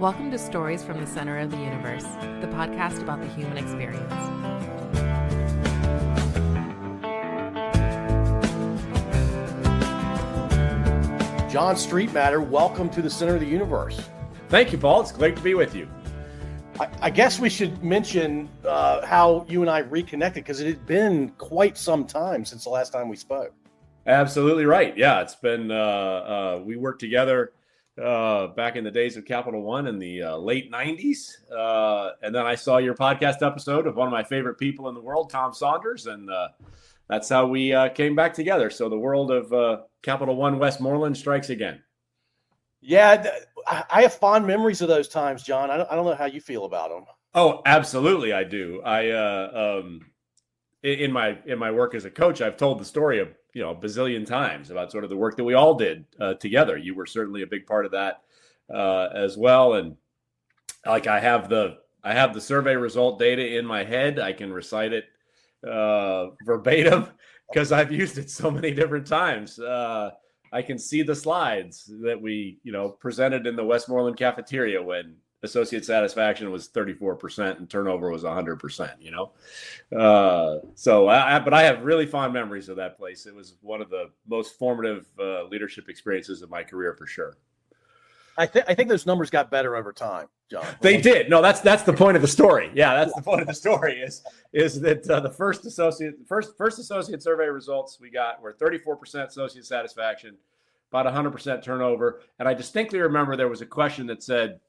Welcome to Stories from the Center of the Universe, the podcast about the human experience. John Streitmatter, welcome to the Center of the Universe. Thank you, Paul. It's great to be with you. I guess we should mention how you and I reconnected, because it had been quite some time since the last time we spoke. Absolutely right. Yeah, it's been, we worked together back in the days of Capital One in the late 90s. And then I saw your podcast episode of one of my favorite people in the world, Tom Saunders. And that's how we came back together. So the world of Capital One Westmoreland strikes again. Yeah, I have fond memories of those times, John. I don't know how you feel about them. Oh, absolutely, I do. In my work as a coach, I've told the story of a bazillion times about sort of the work that we all did together. You were certainly a big part of that as well. And like I have the survey result data in my head. I can recite it verbatim because I've used it so many different times. I can see the slides that we, presented in the Westmoreland cafeteria when associate satisfaction was 34% and turnover was 100%, but I have really fond memories of that place. It was one of the most formative leadership experiences of my career for sure. I think those numbers got better over time, John. They did. No, that's the point of the story. Yeah, that's the point of the story is that the first associate survey results we got were 34% associate satisfaction, about 100% turnover. And I distinctly remember there was a question that said,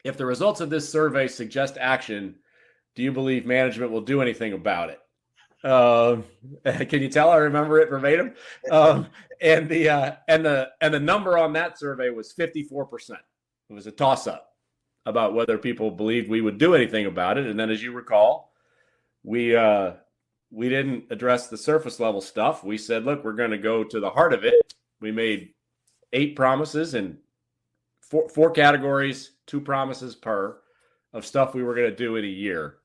if the results of this survey suggest action, do you believe management will do anything about it? Can you tell I remember it verbatim? And the number on that survey was 54%. It was a toss-up about whether people believed we would do anything about it. And then, as you recall, we didn't address the surface level stuff. We said, look, we're going to go to the heart of it. We made 8 promises in four categories, 2 promises per of stuff we were going to do in a year.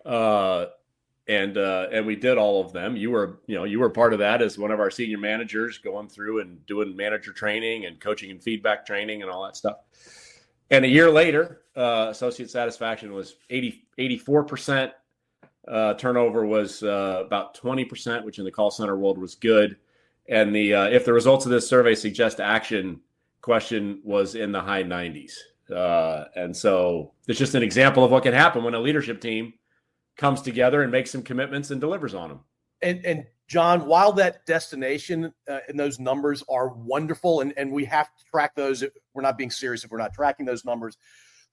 And we did all of them. You were part of that as one of our senior managers, going through and doing manager training and coaching and feedback training and all that stuff. And a year later, associate satisfaction was 84%. Turnover was about 20%, which in the call center world was good. And if the results of this survey suggest action question was in the high 90s. And so it's just an example of what can happen when a leadership team comes together and makes some commitments and delivers on them. And John, while that destination and those numbers are wonderful, and we have to track those, we're not being serious if we're not tracking those numbers,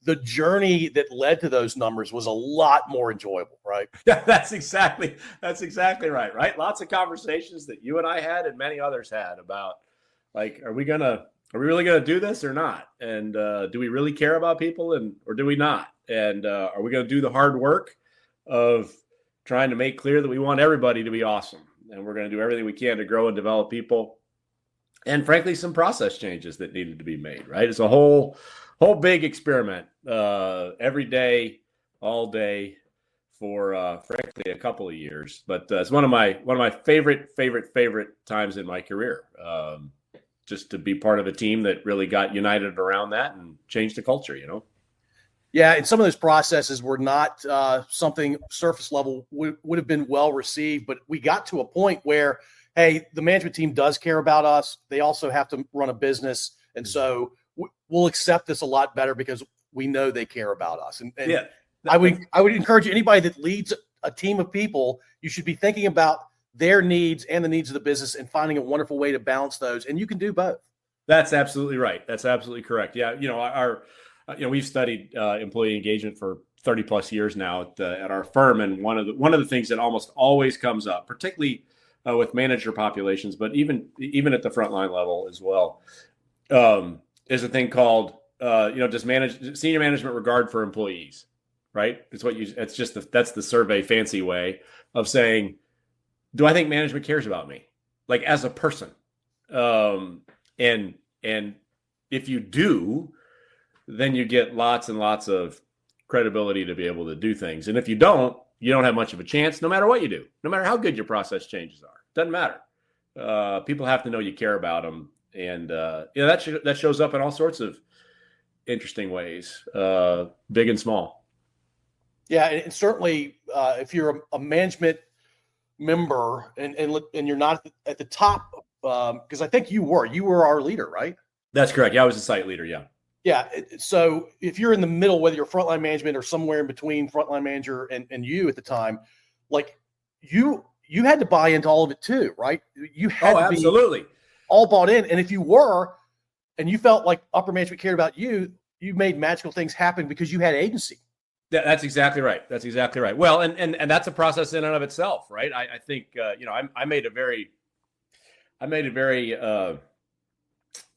the journey that led to those numbers was a lot more enjoyable, right? Yeah, that's exactly right, right? Lots of conversations that you and I had and many others had about, like, are we really going to do this or not? And do we really care about people or do we not? And are we going to do the hard work of trying to make clear that we want everybody to be awesome? And we're going to do everything we can to grow and develop people. And frankly, some process changes that needed to be made, right? It's a whole big experiment every day, all day for frankly a couple of years. But it's one of my favorite times in my career. Just to be part of a team that really got united around that and changed the culture, Yeah, and some of those processes were not something surface level would have been well received, but we got to a point where, hey, the management team does care about us. They also have to run a business, and so we'll accept this a lot better because we know they care about us. And yeah, I would encourage anybody that leads a team of people, you should be thinking about their needs and the needs of the business and finding a wonderful way to balance those. And you can do both. That's absolutely right. That's absolutely correct. Yeah. We've studied employee engagement for 30 plus years now at our firm. And one of the things that almost always comes up, particularly with manager populations, but even at the frontline level as well, is a thing called, does senior management regard for employees, right? That's the survey fancy way of saying, do I think management cares about me, like as a person? And if you do, then you get lots and lots of credibility to be able to do things. And if you don't have much of a chance, no matter what you do, no matter how good your process changes are. Doesn't matter. People have to know you care about them. And that shows up in all sorts of interesting ways, big and small. Yeah, and certainly if you're a management member and you're not at the top, because I think you were our leader, right? That's correct. Yeah, I was the site leader. Yeah. Yeah. So if you're in the middle, whether you're frontline management or somewhere in between frontline manager and you at the time, like you had to buy into all of it too, right? You had to absolutely be all bought in. And if you were, and you felt like upper management cared about you, you made magical things happen because you had agency. That's exactly right. That's exactly right. Well, and that's a process in and of itself, right? I think I made a very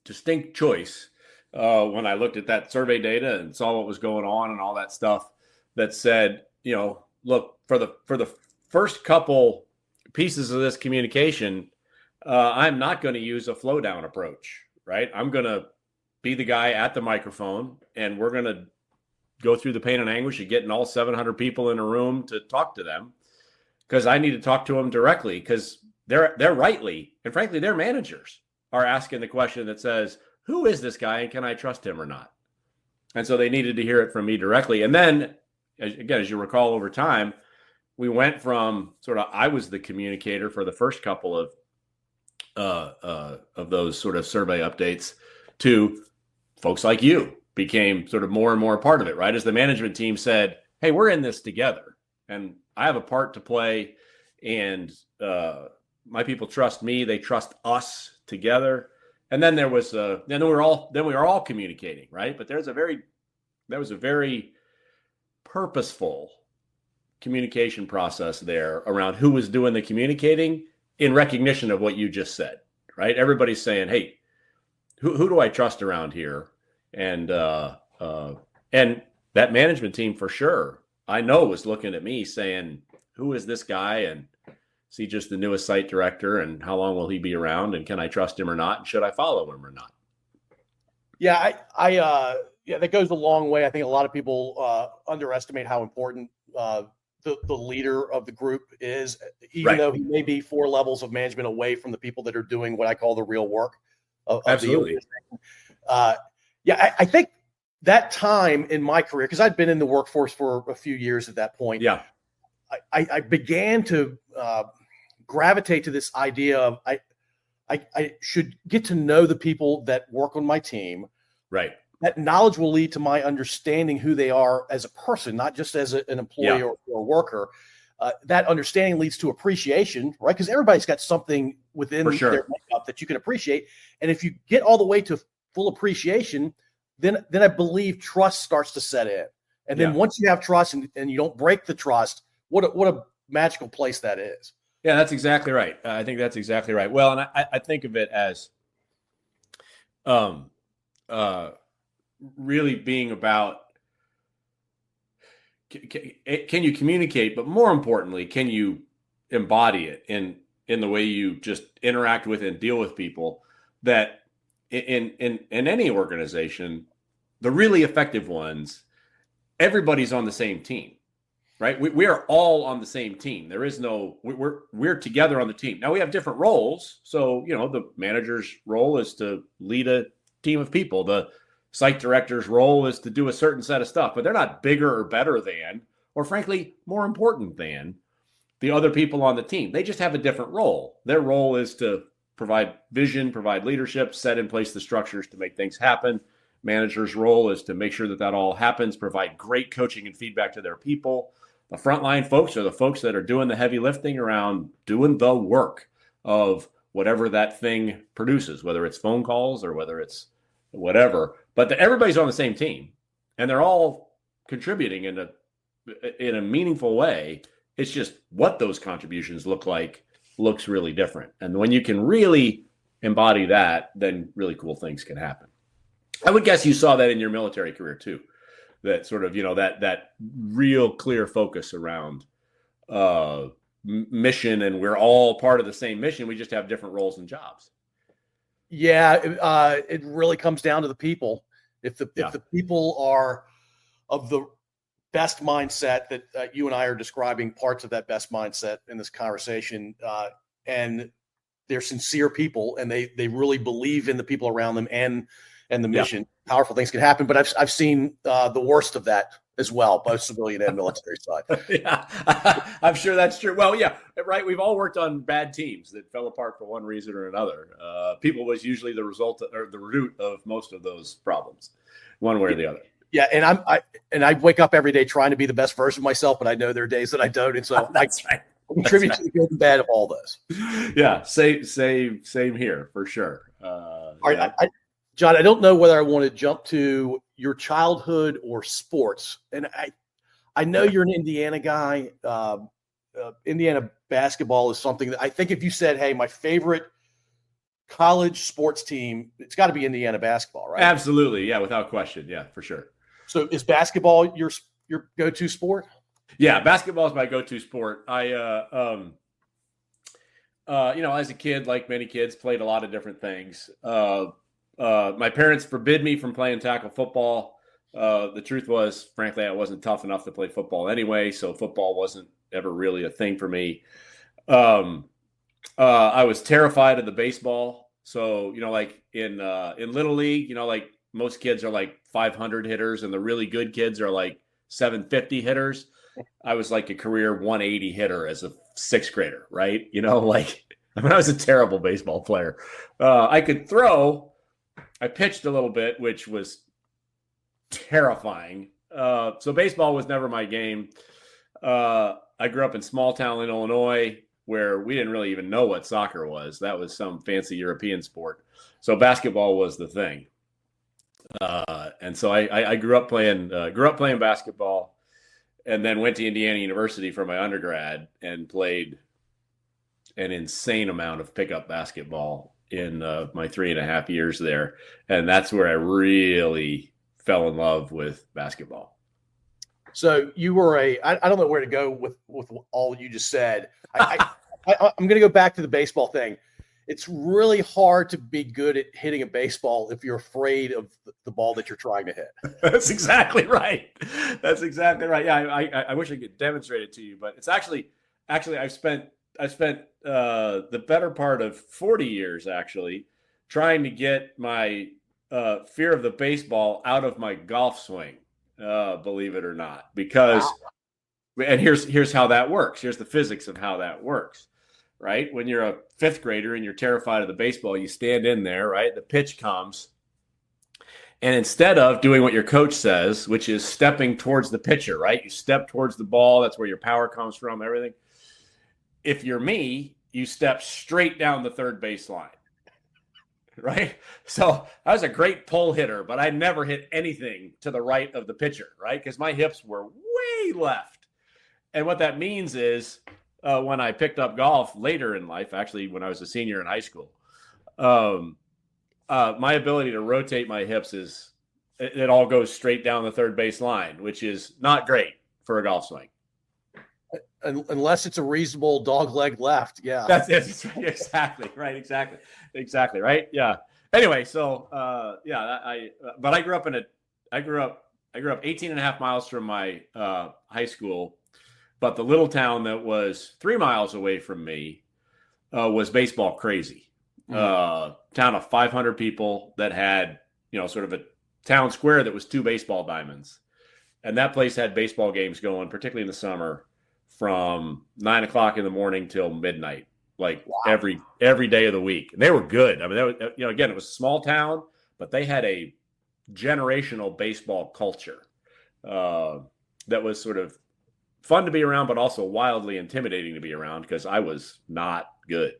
distinct choice when I looked at that survey data and saw what was going on and all that stuff that said, look, for the first couple pieces of this communication, I'm not going to use a flow down approach, right? I'm going to be the guy at the microphone, and we're going to go through the pain and anguish of getting all 700 people in a room to talk to them, because I need to talk to them directly, because they're rightly, and frankly, their managers are asking the question that says, who is this guy and can I trust him or not? And so they needed to hear it from me directly. And then, again, as you recall, over time, we went from sort of, I was the communicator for the first couple of those sort of survey updates, to folks like you became sort of more and more a part of it, right? As the management team said, hey, we're in this together and I have a part to play, and my people trust me. They trust us together. And then there was then we were all communicating, right? But there was a very purposeful communication process there around who was doing the communicating, in recognition of what you just said, right? Everybody's saying, hey, who do I trust around here? And that management team, for sure, I know, was looking at me saying, who is this guy? And is he just the newest site director? And how long will he be around? And can I trust him or not? And should I follow him or not? Yeah, that goes a long way. I think a lot of people underestimate how important the leader of the group is, even though he may be 4 levels of management away from the people that are doing what I call the real work of Absolutely. I think that time in my career, because I'd been in the workforce for a few years at that point. Yeah. I began to gravitate to this idea of I should get to know the people that work on my team. Right. That knowledge will lead to my understanding who they are as a person, not just as an employee or a worker. That understanding leads to appreciation, right? Because everybody's got something within their makeup that you can appreciate. And if you get all the way to full appreciation, then I believe trust starts to set in. And then once you have trust and you don't break the trust, what a magical place that is. Yeah, that's exactly right. I think that's exactly right. Well, and I think of it as really being about, can you communicate, but more importantly, can you embody it in the way you just interact with and deal with people? That in any organization, the really effective ones, everybody's on the same team, right? We are all on the same team. There is no, we're together on the team. Now we have different roles. So, the manager's role is to lead a team of people. The site director's role is to do a certain set of stuff, but they're not bigger or better than, or frankly, more important than the other people on the team. They just have a different role. Their role is to provide vision, provide leadership, set in place the structures to make things happen. Manager's role is to make sure that all happens, provide great coaching and feedback to their people. The frontline folks are the folks that are doing the heavy lifting around doing the work of whatever that thing produces, whether it's phone calls or whether it's whatever. But everybody's on the same team, and they're all contributing in a meaningful way. It's just what those contributions look like looks really different. And when you can really embody that, then really cool things can happen. I would guess you saw that in your military career too, that sort of, that real clear focus around mission, and we're all part of the same mission. We just have different roles and jobs. Yeah, it really comes down to the people. If the people are of the best mindset that you and I are describing, parts of that best mindset in this conversation, and they're sincere people, and they really believe in the people around them, and and the mission, powerful things can happen. But I've seen the worst of that as well, both civilian and military side. Yeah, I'm sure that's true. Well, yeah, right. We've all worked on bad teams that fell apart for one reason or another. People was usually the result or the root of most of those problems, one way or the other. Yeah, and I wake up every day trying to be the best version of myself, but I know there are days that I don't, and so that's right. Contribute to the good and bad of all this. Yeah, same here for sure. All right, John, I don't know whether I want to jump to your childhood or sports, and I know you're an Indiana guy. Indiana basketball is something that I think if you said, "Hey, my favorite college sports team," it's got to be Indiana basketball, right? Absolutely, yeah, without question, yeah, for sure. So, is basketball your go-to sport? Yeah, basketball is my go-to sport. I, as a kid, like many kids, played a lot of different things. My parents forbid me from playing tackle football. The truth was, frankly, I wasn't tough enough to play football anyway, so football wasn't ever really a thing for me. I was terrified of the baseball. So, like in Little League, like most kids are like 500 hitters, and the really good kids are like 750 hitters. I was like a career 180 hitter as a sixth grader, right? I was a terrible baseball player. I could throw. I pitched a little bit, which was terrifying. So baseball was never my game. I grew up in small town in Illinois where we didn't really even know what soccer was. That was some fancy European sport. So basketball was the thing. And so I grew up playing basketball. And then went to Indiana University for my undergrad and played an insane amount of pickup basketball in my 3.5 years there. And that's where I really fell in love with basketball. So you were I don't know where to go with all you just said. I'm going to go back to the baseball thing. It's really hard to be good at hitting a baseball if you're afraid of the ball that you're trying to hit. That's exactly right. Yeah, I wish I could demonstrate it to you, but it's actually I've spent the better part of 40 years actually trying to get my fear of the baseball out of my golf swing. Believe it or not, because and here's how that works. Here's the physics of how that works. Right? When you're a fifth grader and you're terrified of the baseball, you stand in there, right? The pitch comes. And instead of doing what your coach says, which is stepping towards the pitcher, right? You step towards the ball. That's where your power comes from, everything. If you're me, you step straight down the third base line, right? So I was a great pull hitter, but I never hit anything to the right of the pitcher, right? Because my hips were way left. And what that means is, when I picked up golf later in life, actually when I was a senior in high school, my ability to rotate my hips it all goes straight down the third base line, which is not great for a golf swing. Unless it's a reasonable dog leg left. Yeah. That's it. Exactly. Right. Exactly. Right. Yeah. Anyway. So, but I grew up 18.5 miles from my high school. But the little town that was 3 miles away from me was baseball crazy. Town of 500 people that had, sort of a town square that was 2 baseball diamonds. And that place had baseball games going, particularly in the summer, from 9 o'clock in the morning till midnight, every day of the week. And they were good. I mean, that was, again, it was a small town, but they had a generational baseball culture that was sort of fun to be around, but also wildly intimidating to be around because I was not good.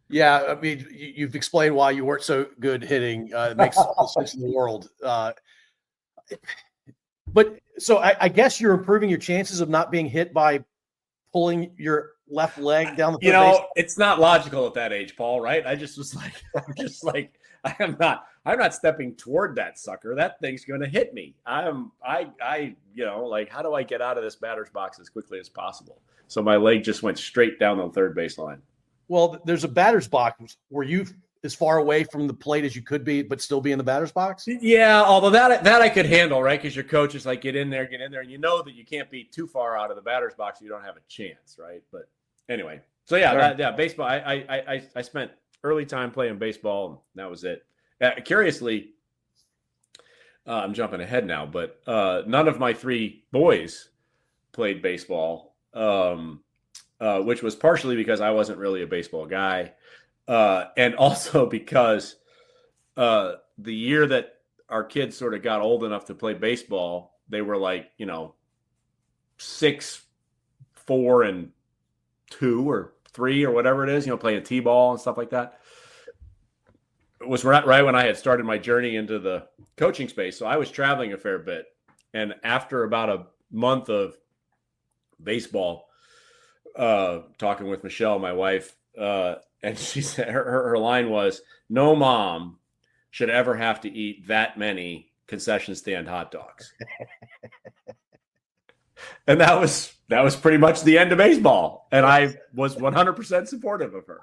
Yeah, I mean, you've explained why you weren't so good hitting. It makes all the sense in the world. But so I guess you're improving your chances of not being hit by pulling your left leg down the third base. It's not logical at that age, Paul, right? I'm not stepping toward that sucker. That thing's going to hit me. How do I get out of this batter's box as quickly as possible? So my leg just went straight down the third base line. Well, there's a batter's box. Were you as far away from the plate as you could be, but still be in the batter's box? Yeah, although that I could handle, right? Because your coach is like, get in there, and you know that you can't be too far out of the batter's box. You don't have a chance, right? But anyway, so baseball. I spent early time playing baseball, and that was it. Curiously, I'm jumping ahead now, but none of my three boys played baseball, which was partially because I wasn't really a baseball guy, and also because the year that our kids sort of got old enough to play baseball, they were like, 6, 4, and 2 or 3 or whatever it is, playing t-ball and stuff like that. It was right when I had started my journey into the coaching space. So I was traveling a fair bit. And after about a month of baseball, talking with Michelle, my wife, and she said her line was, "No mom should ever have to eat that many concession stand hot dogs." And that was pretty much the end of baseball. And I was 100% supportive of her.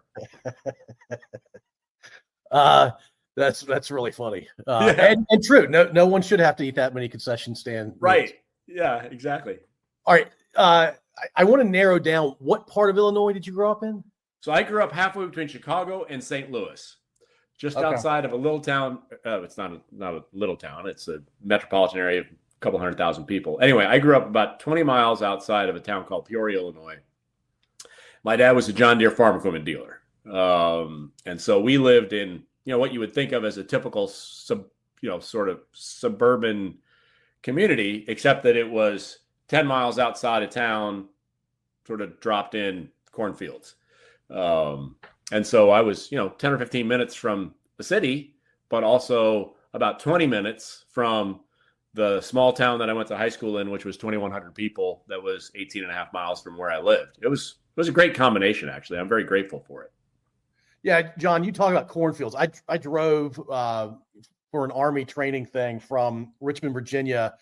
That's really funny. And true. No one should have to eat that many concession stand. Right. Meals. Yeah, exactly. All right. I want to narrow down, what part of Illinois did you grow up in? So I grew up halfway between Chicago and St. Louis, just outside of a little town. It's not a little town. It's a metropolitan area of a couple 100,000 people. Anyway, I grew up about 20 miles outside of a town called Peoria, Illinois. My dad was a John Deere farm equipment dealer. And so we lived in, what you would think of as a typical sort of suburban community, except that it was 10 miles outside of town, sort of dropped in cornfields. And so I was, 10 or 15 minutes from the city, but also about 20 minutes from the small town that I went to high school in, which was 2,100 people. That was 18 and a half miles from where I lived. It was a great combination, actually. I'm very grateful for it. Yeah, John, you talk about cornfields. I drove for an Army training thing from Richmond, Virginia,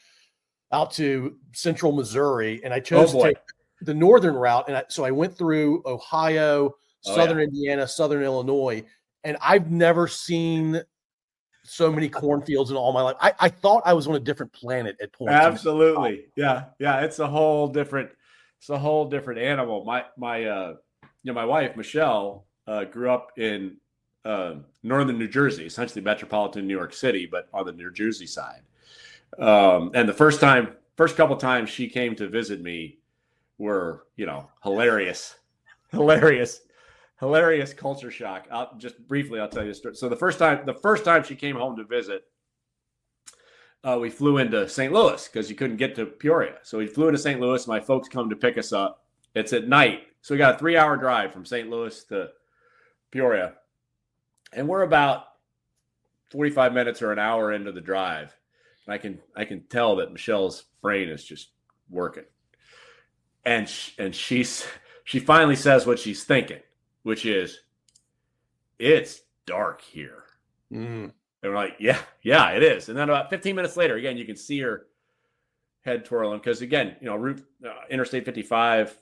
out to central Missouri, and I chose to take the northern route. And so I went through Ohio, southern Indiana, southern Illinois, and I've never seen so many cornfields in all my life. I thought I was on a different planet at points. Absolutely. Yeah. It's a whole different animal. My wife, Michelle, grew up in northern New Jersey, essentially metropolitan New York City, but on the New Jersey side. And the first couple times she came to visit me were, hilarious culture shock. I'll tell you a story. So the first time she came home to visit, we flew into St. Louis because you couldn't get to Peoria. So we flew into St. Louis. My folks come to pick us up. It's at night. So we got a 3-hour drive from St. Louis to Peoria. And we're about 45 minutes or an hour into the drive. And I can tell that Michelle's brain is just working. And she finally says what she's thinking, which is, "It's dark here." And we're like, yeah, it is. And then about 15 minutes later, again, you can see her head twirling. Because again, Interstate 55,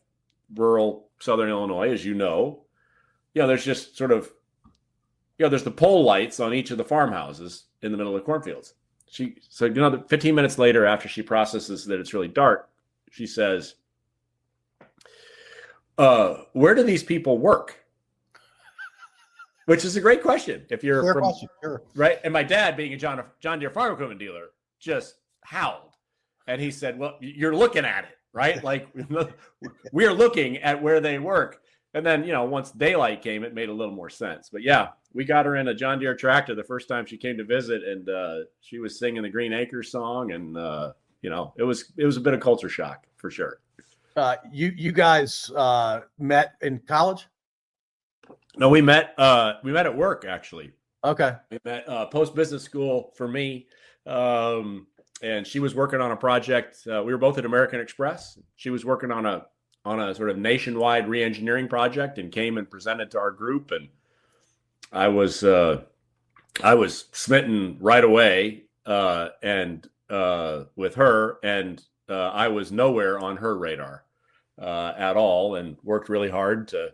rural Southern Illinois, as you know, there's just sort of, there's the pole lights on each of the farmhouses in the middle of the cornfields. 15 minutes later, after she processes that it's really dark, she says, "Where do these people work?" Which is a great question. If you're Fair from, question, sure. Right. And my dad, being a John Deere farm equipment dealer, just howled. And he said, "Well, you're looking at it, right? Like we're looking at where they work." And then, once daylight came, it made a little more sense. But yeah, we got her in a John Deere tractor the first time she came to visit, and she was singing the Green Acres song, and it was a bit of culture shock for sure. You guys met in college? No, we met at work, actually. Okay. We met post business school for me, and she was working on a project. We were both at American Express. She was working on a sort of nationwide re-engineering project, and came and presented to our group, and I was smitten right away, and with her, and I was nowhere on her radar at all, and worked really hard to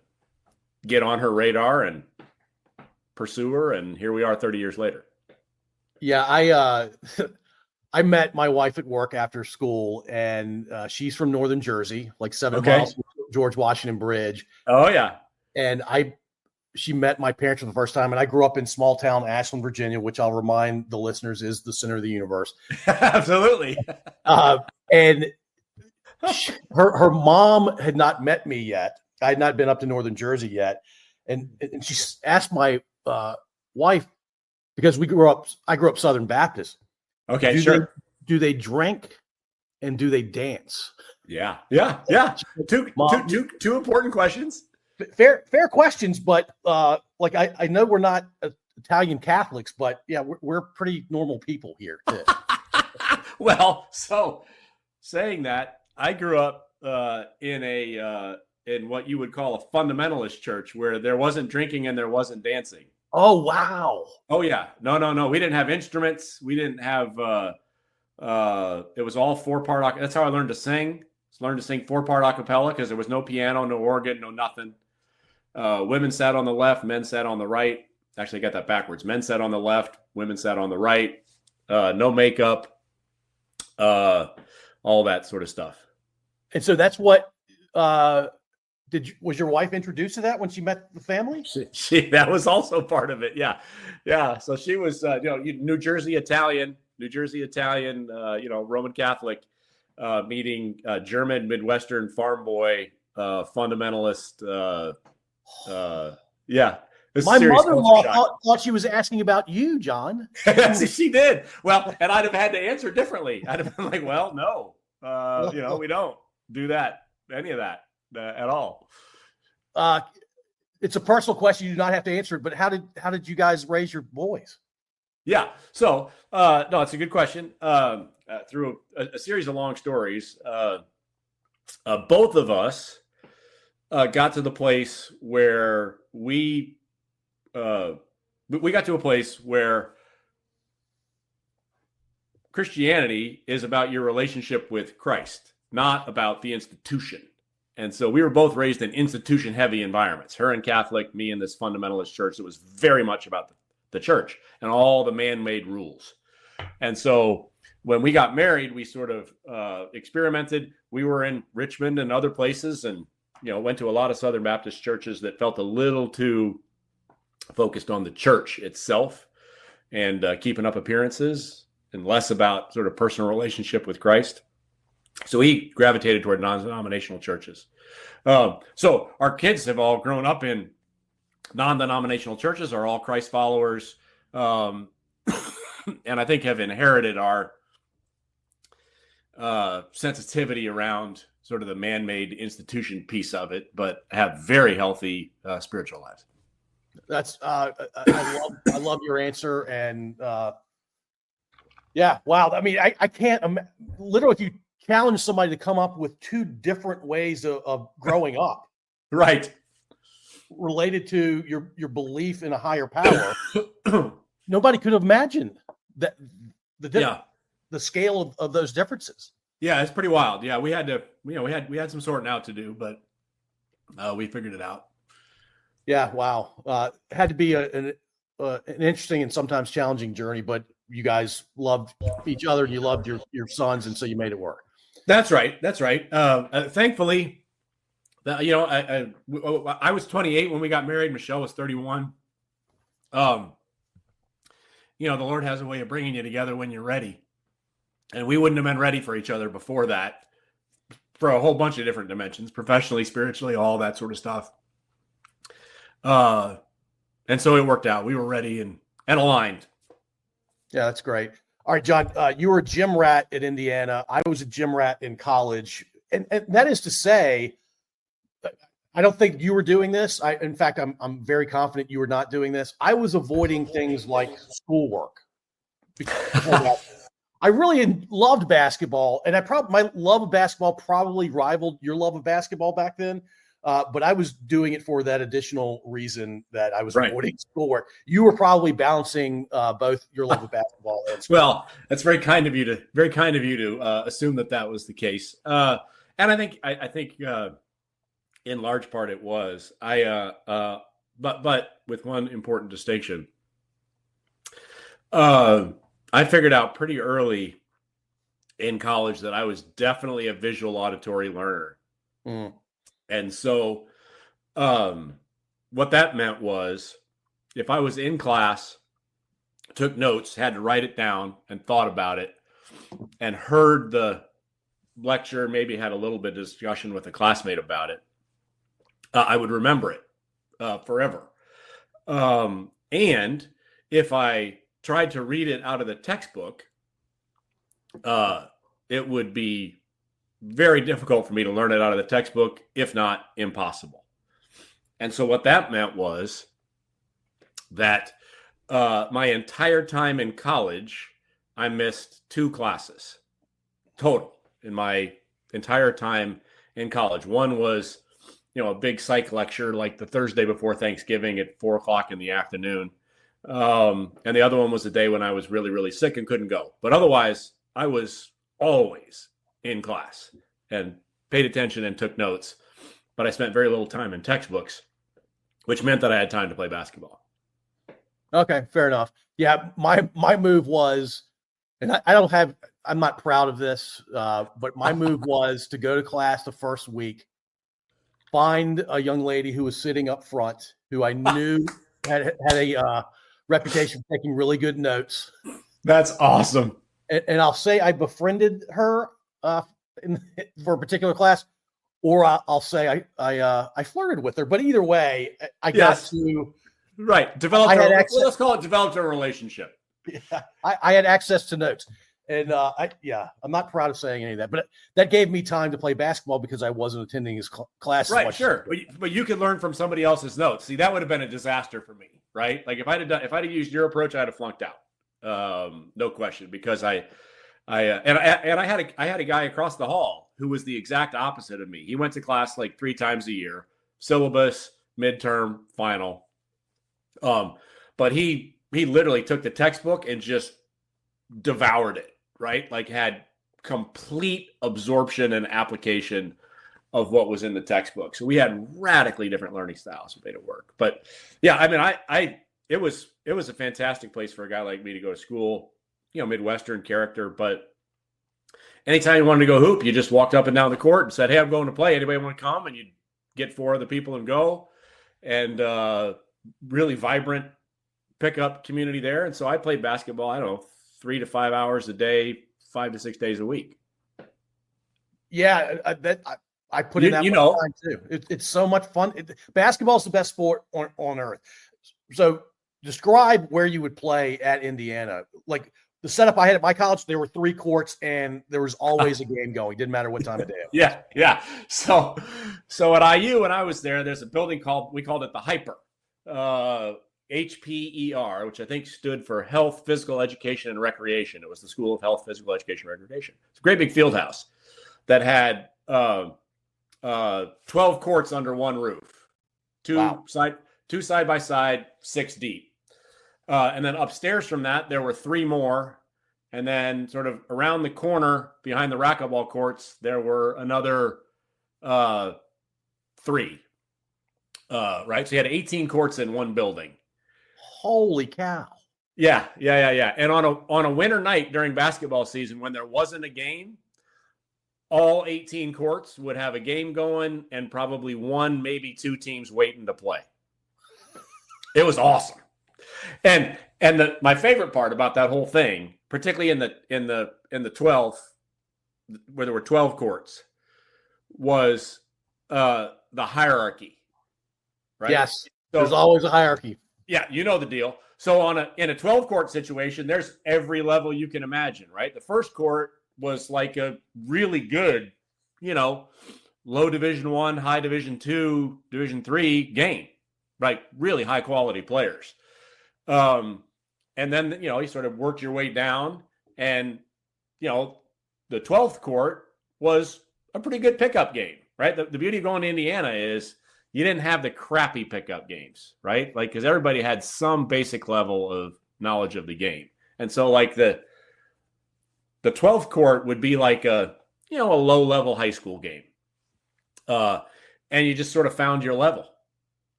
get on her radar and pursue her, and here we are 30 years later. Yeah, I met my wife at work after school, and she's from northern Jersey, like 7 miles from George Washington Bridge. Oh yeah. And she met my parents for the first time. And I grew up in small town Ashland, Virginia, which I'll remind the listeners is the center of the universe. Absolutely. And her mom had not met me yet. I had not been up to Northern Jersey yet. And she asked my wife, because I grew up Southern Baptist. Okay, sure. Do they drink and do they dance? Yeah. Two important questions. Fair questions, but like I know we're not Italian Catholics, but yeah, we're pretty normal people here too. Well, so saying that, I grew up in what you would call a fundamentalist church where there wasn't drinking and there wasn't dancing. Oh, wow. Oh yeah. No. We didn't have instruments. We didn't have it was all 4-part. That's how I learned to sing. I learned to sing 4-part a cappella because there was no piano, no organ, no nothing. Women sat on the left, men sat on the right. Actually, I got that backwards. Men sat on the left, women sat on the right. No makeup, all that sort of stuff. And so that's what was your wife introduced to that when she met the family? She that was also part of it. Yeah. So she was New Jersey Italian, Roman Catholic, meeting German Midwestern farm boy, fundamentalist. My mother-in-law thought she was asking about you, John. She did. Well, and I'd have had to answer differently. I'd have been like, well, no, we don't do any of that at all. It's a personal question. You do not have to answer it, but how did you guys raise your boys? Yeah. So, no, it's a good question. Through a series of long stories, both of us got to the place where we got to a place where Christianity is about your relationship with Christ, not about the institution. And so we were both raised in institution-heavy environments. Her in Catholic, me in this fundamentalist church. It was very much about the church and all the man-made rules. And so when we got married, we sort of experimented. We were in Richmond and other places and, went to a lot of Southern Baptist churches that felt a little too focused on the church itself and keeping up appearances and less about sort of personal relationship with Christ. So he gravitated toward non-denominational churches. So our kids have all grown up in non-denominational churches, are all Christ followers, and I think have inherited our sensitivity around sort of the man-made institution piece of it, but have very healthy spiritual lives. That's I love your answer, and yeah, wow. I mean, I can't literally if you challenge somebody to come up with 2 different ways of growing up, right, related to your belief in a higher power. Nobody could have imagined that the scale of those differences. Yeah, it's pretty wild. Yeah, we had to, we had some sorting out to do, but we figured it out. Yeah, wow. Had to be an interesting and sometimes challenging journey, but you guys loved each other and you loved your sons, and so you made it work. That's right. Thankfully, I was 28 when we got married. Michelle was 31. The Lord has a way of bringing you together when you're ready. And we wouldn't have been ready for each other before that for a whole bunch of different dimensions, professionally, spiritually, all that sort of stuff. And so it worked out. We were ready and aligned. Yeah, that's great. All right, John, you were a gym rat at Indiana. I was a gym rat in college. And that is to say, I don't think you were doing this. In fact, I'm very confident you were not doing this. I was avoiding things like schoolwork. I really loved basketball, and my love of basketball probably rivaled your love of basketball back then. But I was doing it for that additional reason that I was avoiding schoolwork. You were probably balancing both your love of basketball and school. Well, that's very kind of you to assume that was the case. And I think in large part it was. But with one important distinction. I figured out pretty early in college that I was definitely a visual auditory learner. Mm. And so what that meant was if I was in class, took notes, had to write it down and thought about it, and heard the lecture, maybe had a little bit of discussion with a classmate about it, I would remember it forever. And if I tried to read it out of the textbook, it would be very difficult for me to learn it out of the textbook, if not impossible. And so what that meant was that my entire time in college, I missed 2 classes total in my entire time in college. One was, a big psych lecture like the Thursday before Thanksgiving at 4:00 in the afternoon. And the other one was the day when I was really, really sick and couldn't go. But otherwise, I was always in class and paid attention and took notes. But I spent very little time in textbooks, which meant that I had time to play basketball. Okay, fair enough. Yeah, my move was, and I'm not proud of this, but my move was to go to class the first week, find a young lady who was sitting up front, who I knew had a reputation for taking really good notes. That's awesome. And I'll say I befriended her for a particular class, or I'll say I flirted with her. But either way, I got to let's call it developed a relationship. Yeah, I had access to notes. And I'm not proud of saying any of that, but that gave me time to play basketball because I wasn't attending his class. Right, sure, but you could learn from somebody else's notes. See, that would have been a disaster for me, right? Like if I'd have used your approach, I'd have flunked out, no question. Because I had a guy across the hall who was the exact opposite of me. He went to class like 3 times a year, syllabus, midterm, final. But he literally took the textbook and just devoured it. Right? Like had complete absorption and application of what was in the textbook. So we had radically different learning styles and made it work. But yeah, I mean, it was a fantastic place for a guy like me to go to school, Midwestern character. But anytime you wanted to go hoop, you just walked up and down the court and said, "Hey, I'm going to play. Anybody want to come?" And you'd get 4 other people and go. And really vibrant pickup community there. And so I played basketball, I don't know, 3 to 5 hours a day, 5 to 6 days a week. Yeah, I put in that time too. It's so much fun. Basketball is the best sport on earth. So describe where you would play at Indiana. Like the setup I had at my college, there were 3 courts and there was always a game going. Didn't matter what time of day it was. Yeah. So at IU, when I was there, there's a building we called it the Hyper. HPER, which I think stood for Health, Physical Education, and Recreation. It was the School of Health, Physical Education, and Recreation. It's a great big field house that had 12 courts under one roof, two side by side, 6 deep. And then upstairs from that, there were 3 more. And then sort of around the corner behind the racquetball courts, there were another 3. Right? So you had 18 courts in one building. Holy cow. Yeah. And on a winter night during basketball season, when there wasn't a game, all 18 courts would have a game going and probably 1, maybe 2 teams waiting to play. It was awesome. And my favorite part about that whole thing, particularly in the 12th, where there were 12 courts, was the hierarchy. Right? Yes. So, there's always a hierarchy. Yeah, you know the deal. So in a 12-court situation, there's every level you can imagine, right? The first court was like a really good, low Division I, high Division II, Division III game, right? Really high quality players. And then, you sort of worked your way down, and, the 12th court was a pretty good pickup game, right? The beauty of going to Indiana is you didn't have the crappy pickup games, right? Like, because everybody had some basic level of knowledge of the game. And so like the 12th court would be like a low level high school game. And you just sort of found your level.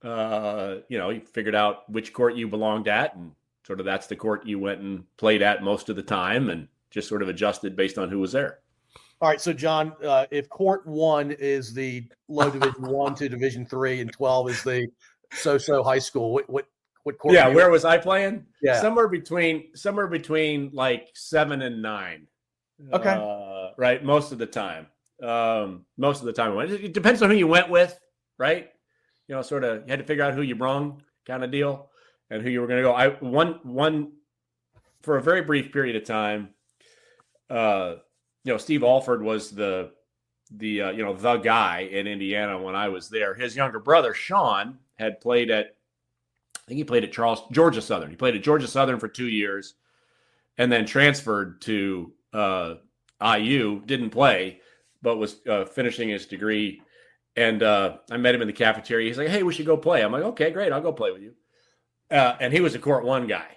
You figured out which court you belonged at, and sort of that's the court you went and played at most of the time, and just sort of adjusted based on who was there. All right, so John, if court 1 is the low Division 1 to Division 3, and 12 is the so high school? What court? Yeah, where was I playing? Yeah. Somewhere between like 7 and 9. Okay. Right. Most of the time. It depends on who you went with, right? Sort of you had to figure out who you brung kind of deal and who you were going to go. I one for a very brief period of time. Steve Alford was the guy in Indiana when I was there. His younger brother Sean had played at, I think he played at Georgia Southern. He played at Georgia Southern for 2 years, and then transferred to IU. Didn't play, but was finishing his degree. And I met him in the cafeteria. He's like, "Hey, we should go play." I'm like, "Okay, great. I'll go play with you." And he was a court 1 guy.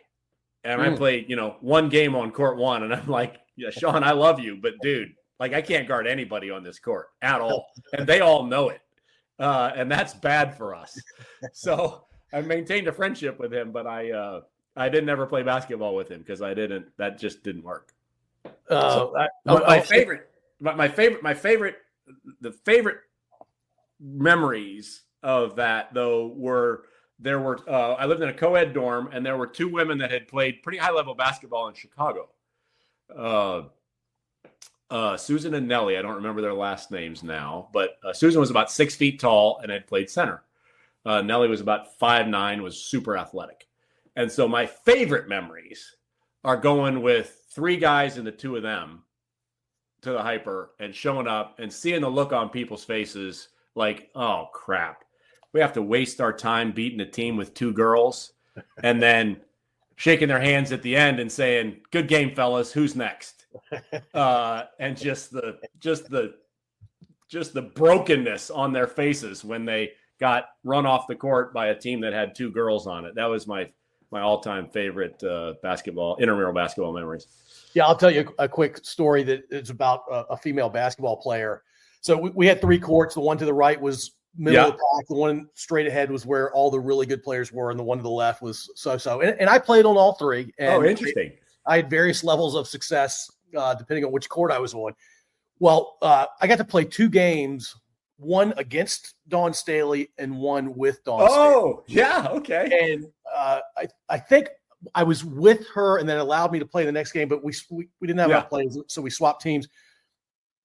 And I played, one game on court 1. And I'm like, "Yeah, Sean, I love you, but dude, like I can't guard anybody on this court at all." And they all know it. And that's bad for us. So I maintained a friendship with him, but I didn't ever play basketball with him because that just didn't work. My favorite memories of that though were I lived in a co-ed dorm, and there were 2 women that had played pretty high level basketball in Chicago. Susan and Nellie. I don't remember their last names now, but Susan was about 6 feet tall and had played center. Nellie was about 5'9", was super athletic. And so my favorite memories are going with 3 guys and the 2 of them to the hyper and showing up and seeing the look on people's faces like, oh crap, we have to waste our time beating a team with 2 girls, and then shaking their hands at the end and saying, "Good game, fellas. Who's next?" And just the brokenness on their faces when they got run off the court by a team that had 2 girls on it. That was my all-time favorite intramural basketball memories. Yeah, I'll tell you a quick story that is about a female basketball player. So we had 3 courts. The one to the right was middle of the pack. The one straight ahead was where all the really good players were, and the one to the left was so-so. And I played on all 3. And interesting. I had various levels of success depending on which court I was on. Well, I got to play 2 games, one against Dawn Staley and one with Dawn Staley. Oh, yeah, okay. And I think I was with her, and then allowed me to play the next game, but we didn't have enough players, so we swapped teams.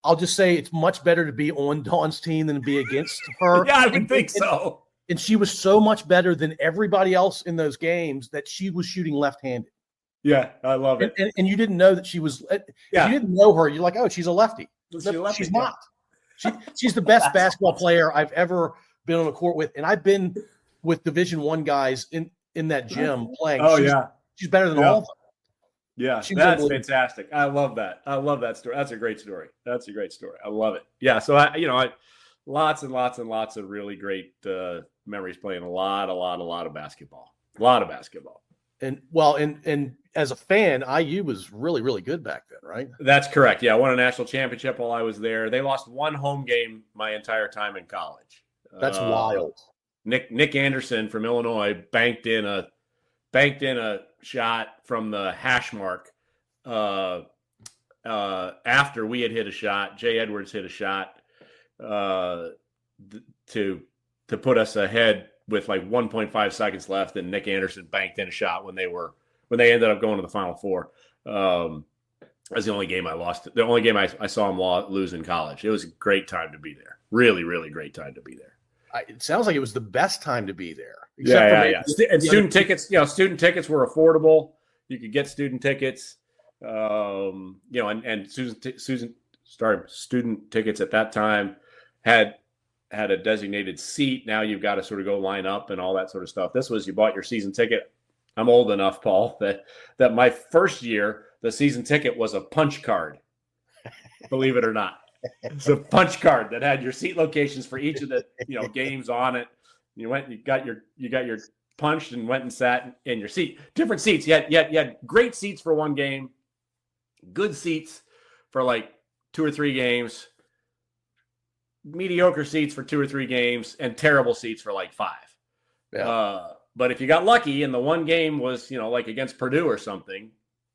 I'll just say it's much better to be on Dawn's team than to be against her. Yeah, I would think so. And she was so much better than everybody else in those games that she was shooting left-handed. Yeah, I love it. And you didn't know that she was. If you didn't know her, you're like, oh, she's a lefty. She's not. She's the best basketball player I've ever been on a court with, and I've been with Division I guys in that gym playing. Oh, she's better than all of them. Yeah, that's fantastic. I love that. I love that story. That's a great story. I love it. Yeah, so I lots and lots and lots of really great memories playing a lot of basketball. A lot of basketball. And as a fan, IU was really, really good back then, right? That's correct. Yeah, I won a national championship while I was there. They lost 1 home game my entire time in college. That's wild. Nick Anderson from Illinois banked in a shot from the hash mark after we had hit a shot. Jay Edwards hit a shot to put us ahead with like 1.5 seconds left, and Nick Anderson banked in a shot when they ended up going to the Final Four. That's the only game I lost. The only game I saw him lose in college. It was a great time to be there. Really, really great time to be there. It sounds like it was the best time to be there. Yeah. And student tickets, student tickets were affordable. You could get student tickets, and Susan started student tickets at that time had a designated seat. Now you've got to sort of go line up and all that sort of stuff. This was, you bought your season ticket. I'm old enough, Paul, that my first year, the season ticket was a punch card, believe it or not. It's a punch card that had your seat locations for each of the games on it. You got your punched and went and sat in your seat. Different seats. You had great seats for 1 game, good seats for like 2 or 3 games, mediocre seats for 2 or 3 games, and terrible seats for like 5. Yeah. But if you got lucky and the 1 game was like against Purdue or something,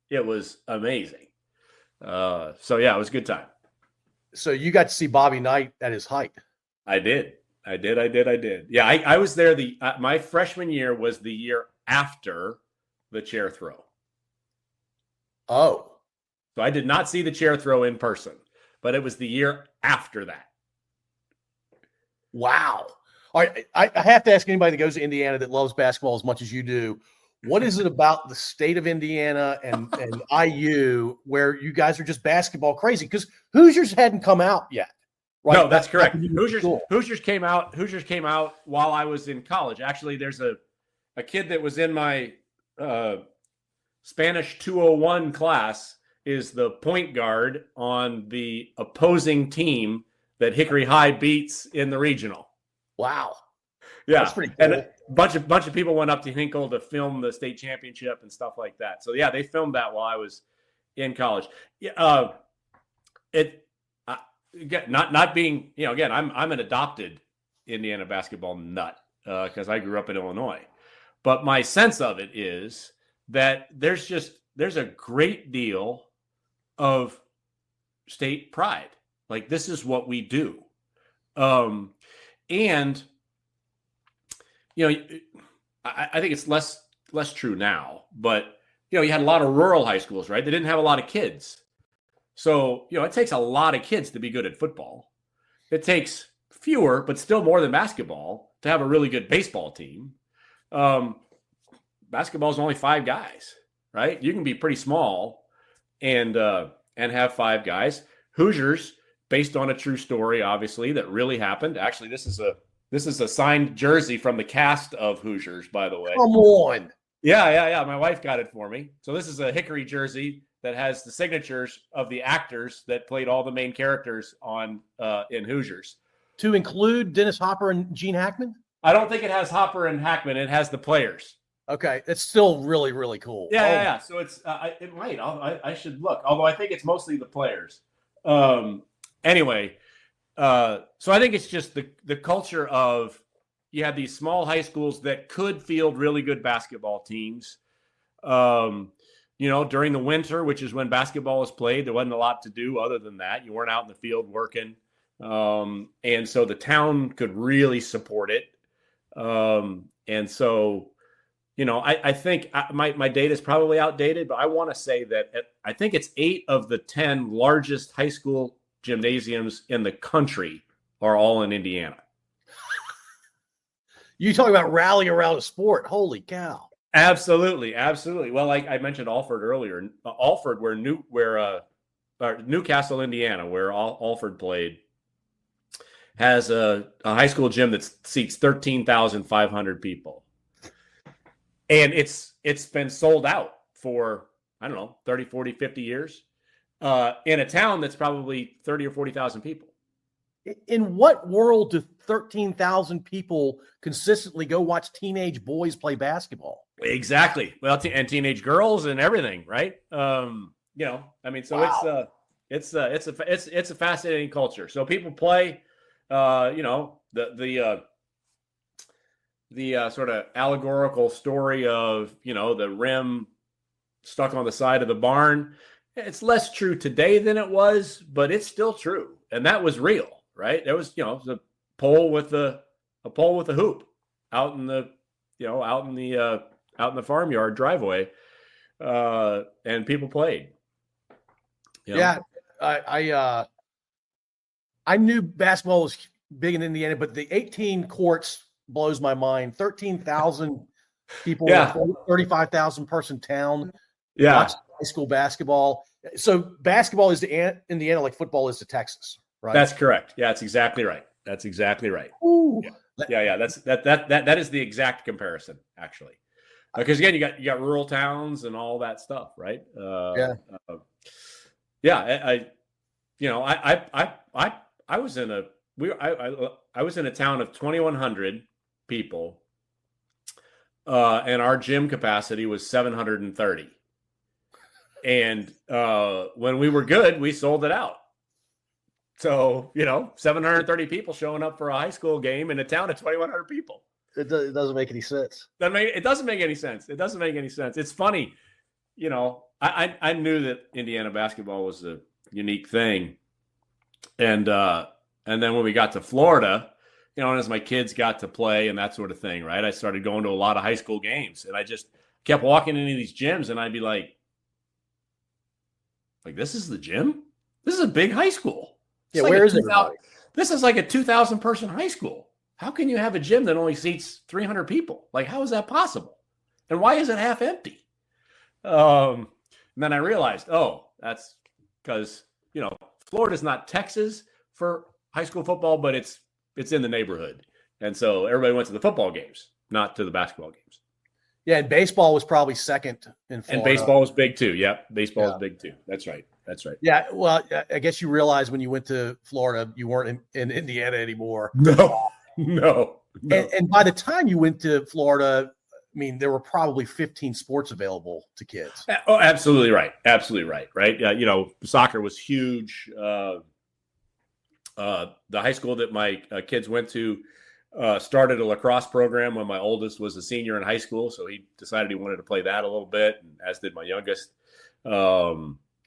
it was amazing. So yeah, it was a good time. So you got to see Bobby Knight at his height. I did. I did. Yeah, I was there. My freshman year was the year after the chair throw. Oh. So I did not see the chair throw in person, but it was the year after that. Wow. All right. I have to ask anybody that goes to Indiana that loves basketball as much as you do, what is it about the state of Indiana and IU where you guys are just basketball crazy? Because Hoosiers hadn't come out yet. Right? No, that's correct. Hoosiers came out while I was in college. Actually, there's a kid that was in my Spanish 201 class is the point guard on the opposing team that Hickory High beats in the regional. Wow. Yeah. That's pretty cool. And a bunch of people went up to Hinkle to film the state championship and stuff like that. So yeah, they filmed that while I was in college. Yeah. Not being, again, I'm an adopted Indiana basketball nut because I grew up in Illinois. But my sense of it is that there's a great deal of state pride. Like, this is what we do. And, I think it's less true now, but, you had a lot of rural high schools, right? They didn't have a lot of kids. So, it takes a lot of kids to be good at football. It takes fewer, but still more than basketball to have a really good baseball team. Basketball is only 5 guys, right? You can be pretty small and have 5 guys. Hoosiers, based on a true story, obviously, that really happened. Actually, this is a signed jersey from the cast of Hoosiers, by the way. Come on. Yeah. My wife got it for me. So this is a Hickory jersey that has the signatures of the actors that played all the main characters in Hoosiers. To include Dennis Hopper and Gene Hackman? I don't think it has Hopper and Hackman. It has the players. Okay, it's still really, really cool. Yeah. So it's it might. I should look. Although I think it's mostly the players. Anyway, so I think it's just the culture of you have these small high schools that could field really good basketball teams. During the winter, which is when basketball is played, there wasn't a lot to do other than that. You weren't out in the field working. And so the town could really support it. And so, I think my data is probably outdated, but I want to say that I think it's 8 of the 10 largest high school gymnasiums in the country are all in Indiana. You talk about rallying around a sport. Holy cow. Absolutely. Well, like I mentioned Alford earlier, Alford, where Newcastle, Indiana, where Alford played, has a high school gym that seats 13,500 people. And it's been sold out for, 30, 40, 50 years in a town that's probably 30 or 40,000 people. In what world do 13,000 people consistently go watch teenage boys play basketball? Exactly. Well, and teenage girls and everything, right? Wow. It's a fascinating culture. So people play, the sort of allegorical story of, the rim stuck on the side of the barn. It's less true today than it was, but it's still true. And that was real, right? There was, a pole with a hoop out in the farmyard driveway. And people played. Yeah. I knew basketball was big in Indiana, but the 18 courts blows my mind. 13,000 people, 35,000 person town. Watch high school basketball. So basketball is to Indiana like football is to Texas, right? That's correct. Yeah, that's exactly right. Ooh. Yeah. That is the exact comparison, actually. Because again, you got rural towns and all that stuff, right? I was in a town of 2,100 people, and our gym capacity was 730. And when we were good, we sold it out. So 730 people showing up for a high school game in a town of 2,100 people. It doesn't make any sense. It doesn't make any sense. It's funny. I knew that Indiana basketball was a unique thing. And then when we got to Florida, as my kids got to play and that sort of thing, right? I started going to a lot of high school games, and I just kept walking into these gyms, and I'd be like, this is the gym? This is a big high school. Yeah, where is everybody? This is like a 2,000 person high school. How can you have a gym that only seats 300 people? How is that possible? And why is it half empty? And then I realized, that's because, Florida's not Texas for high school football, but it's in the neighborhood. And so everybody went to the football games, not to the basketball games. Yeah, and baseball was probably second in Florida. And baseball was big too. Yep, baseball was big too. That's right. Yeah, well, I guess you realized when you went to Florida, you weren't in Indiana anymore. No. And by the time you went to Florida, there were probably 15 sports available to kids. Oh, absolutely right. Right. Soccer was huge. The high school that my kids went to started a lacrosse program when my oldest was a senior in high school. So he decided he wanted to play that a little bit, as did my youngest.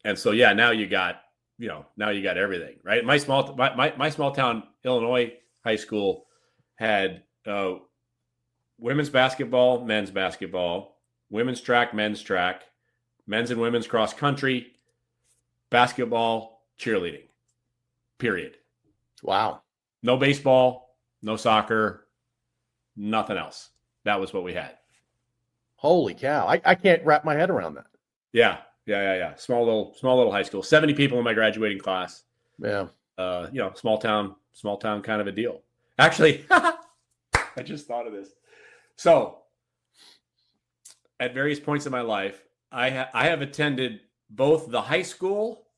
And so, now you got everything, right? My small town, Illinois high school had women's basketball, men's basketball, women's track, men's and women's cross country, basketball, cheerleading, period. Wow. No baseball, no soccer, nothing else. That was what we had. Holy cow. I can't wrap my head around that. Yeah. Small little high school, 70 people in my graduating class. Yeah. Small town kind of a deal. Actually, I just thought of this. So at various points in my life, I have attended both the high school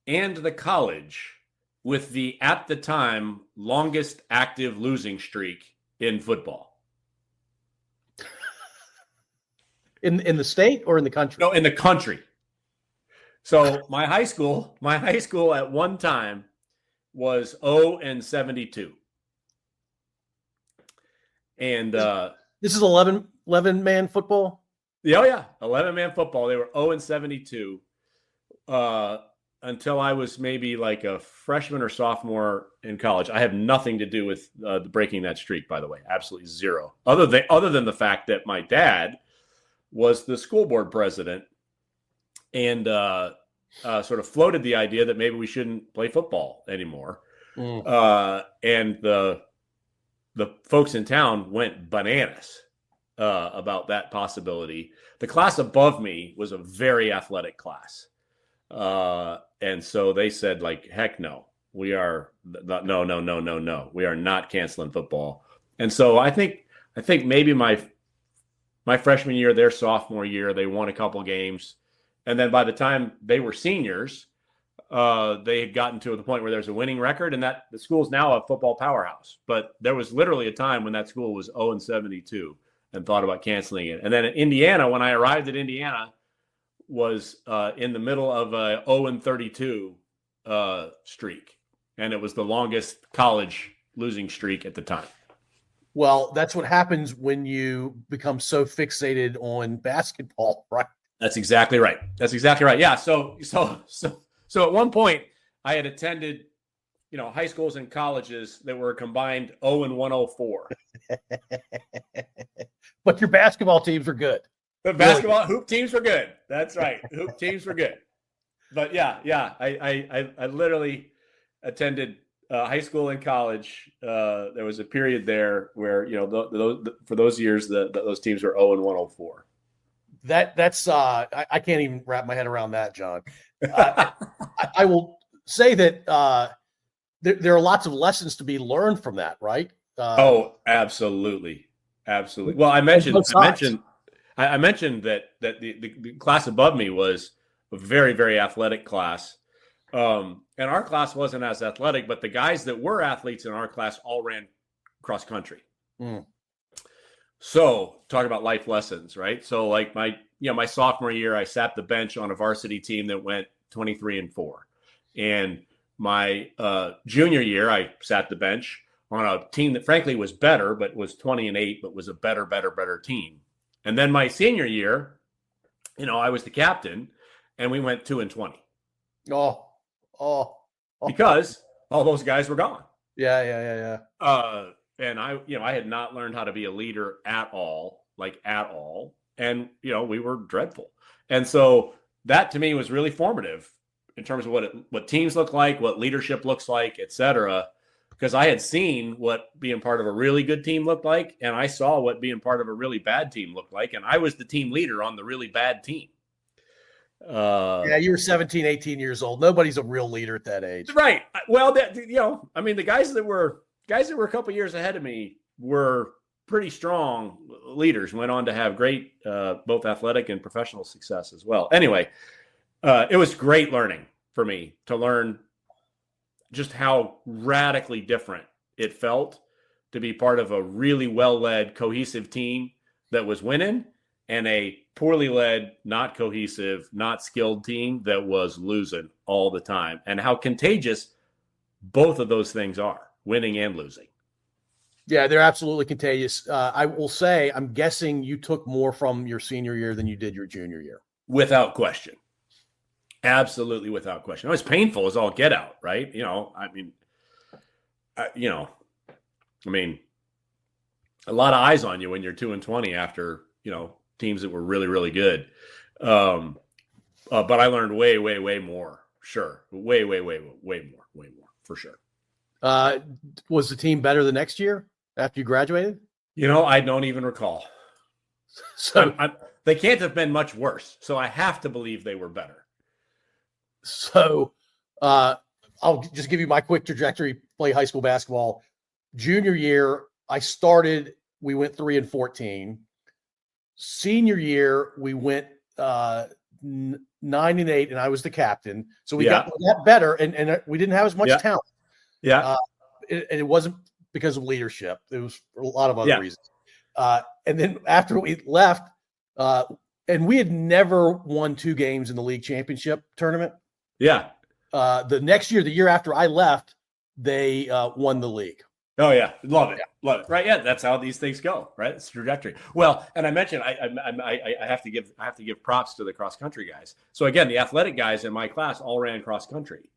and the college with the, at the time, longest active losing streak in football. In the state or in the country? No, in the country. So my high school at one time was 0-72. And this is 11-man football? Yeah. 11-man football. They were 0-72 until I was maybe like a freshman or sophomore in college. I have nothing to do with breaking that streak, by the way. Absolutely zero. Other than the fact that my dad was the school board president and sort of floated the idea that maybe we shouldn't play football anymore. And the folks in town went bananas about that possibility. The class above me was a very athletic class. And so they said, heck no, we are no. We are not canceling football. And so I think maybe my freshman year, their sophomore year, they won a couple games. And then by the time they were seniors, they had gotten to the point where there's a winning record, and that the school's now a football powerhouse. But there was literally a time when that school was 0-72 and thought about canceling it. And then in Indiana, when I arrived at Indiana, was in the middle of a 0-32 streak. And it was the longest college losing streak at the time. Well, that's what happens when you become so fixated on basketball, right? That's exactly right. Yeah. So at one point I had attended, high schools and colleges that were combined 0-104. But your basketball teams were good. The basketball hoop teams were good. That's right. Hoop teams were good. But yeah. I literally attended high school and college. There was a period there where, for those years, those teams were 0-104. That's I can't even wrap my head around that, John. I will say that there are lots of lessons to be learned from that, right? Absolutely. Well, I mentioned that the class above me was a very, very athletic class, and our class wasn't as athletic, but the guys that were athletes in our class all ran cross country. So talk about life lessons, right? So my sophomore year, I sat the bench on a varsity team that went 23-4. And my junior year, I sat the bench on a team that frankly was better, but was 20-8, but was a better team. And then my senior year, I was the captain and we went 2-20. Oh. Because all those guys were gone. Yeah. And I had not learned how to be a leader at all. And, we were dreadful. And so that to me was really formative in terms of what teams look like, what leadership looks like, et cetera, because I had seen what being part of a really good team looked like. And I saw what being part of a really bad team looked like. And I was the team leader on the really bad team. Yeah, you were 17, 18 years old. Nobody's a real leader at that age. Right. Well, the guys that were a couple years ahead of me were pretty strong leaders, went on to have great both athletic and professional success as well. Anyway, it was great learning for me to learn just how radically different it felt to be part of a really well-led, cohesive team that was winning and a poorly led, not cohesive, not skilled team that was losing all the time, and how contagious both of those things are, winning and losing. Yeah, they're absolutely contagious. I will say, I'm guessing you took more from your senior year than you did your junior year. Without question. Absolutely without question. It was painful as all get out, right? A lot of eyes on you when you're 2-20 after, teams that were really, really good. But I learned way, way, way more. Sure. Way, way, way, way more for sure. Was the team better the next year after you graduated? I don't even recall. So they can't have been much worse. So I have to believe they were better. So I'll just give you my quick trajectory, play high school basketball. Junior year, we went 3-14. Senior year, we went 9-8, and I was the captain. So we got better, and we didn't have as much talent. Yeah. And it wasn't because of leadership. It was for a lot of other reasons. And then after we left, and we had never won 2 games in the league championship tournament. Yeah. The next year, the year after I left, they won the league. Oh yeah, love it, love it. Right, yeah, that's how these things go. Right, it's trajectory. Well, and I mentioned I have to give props to the cross country guys. So again, the athletic guys in my class all ran cross country,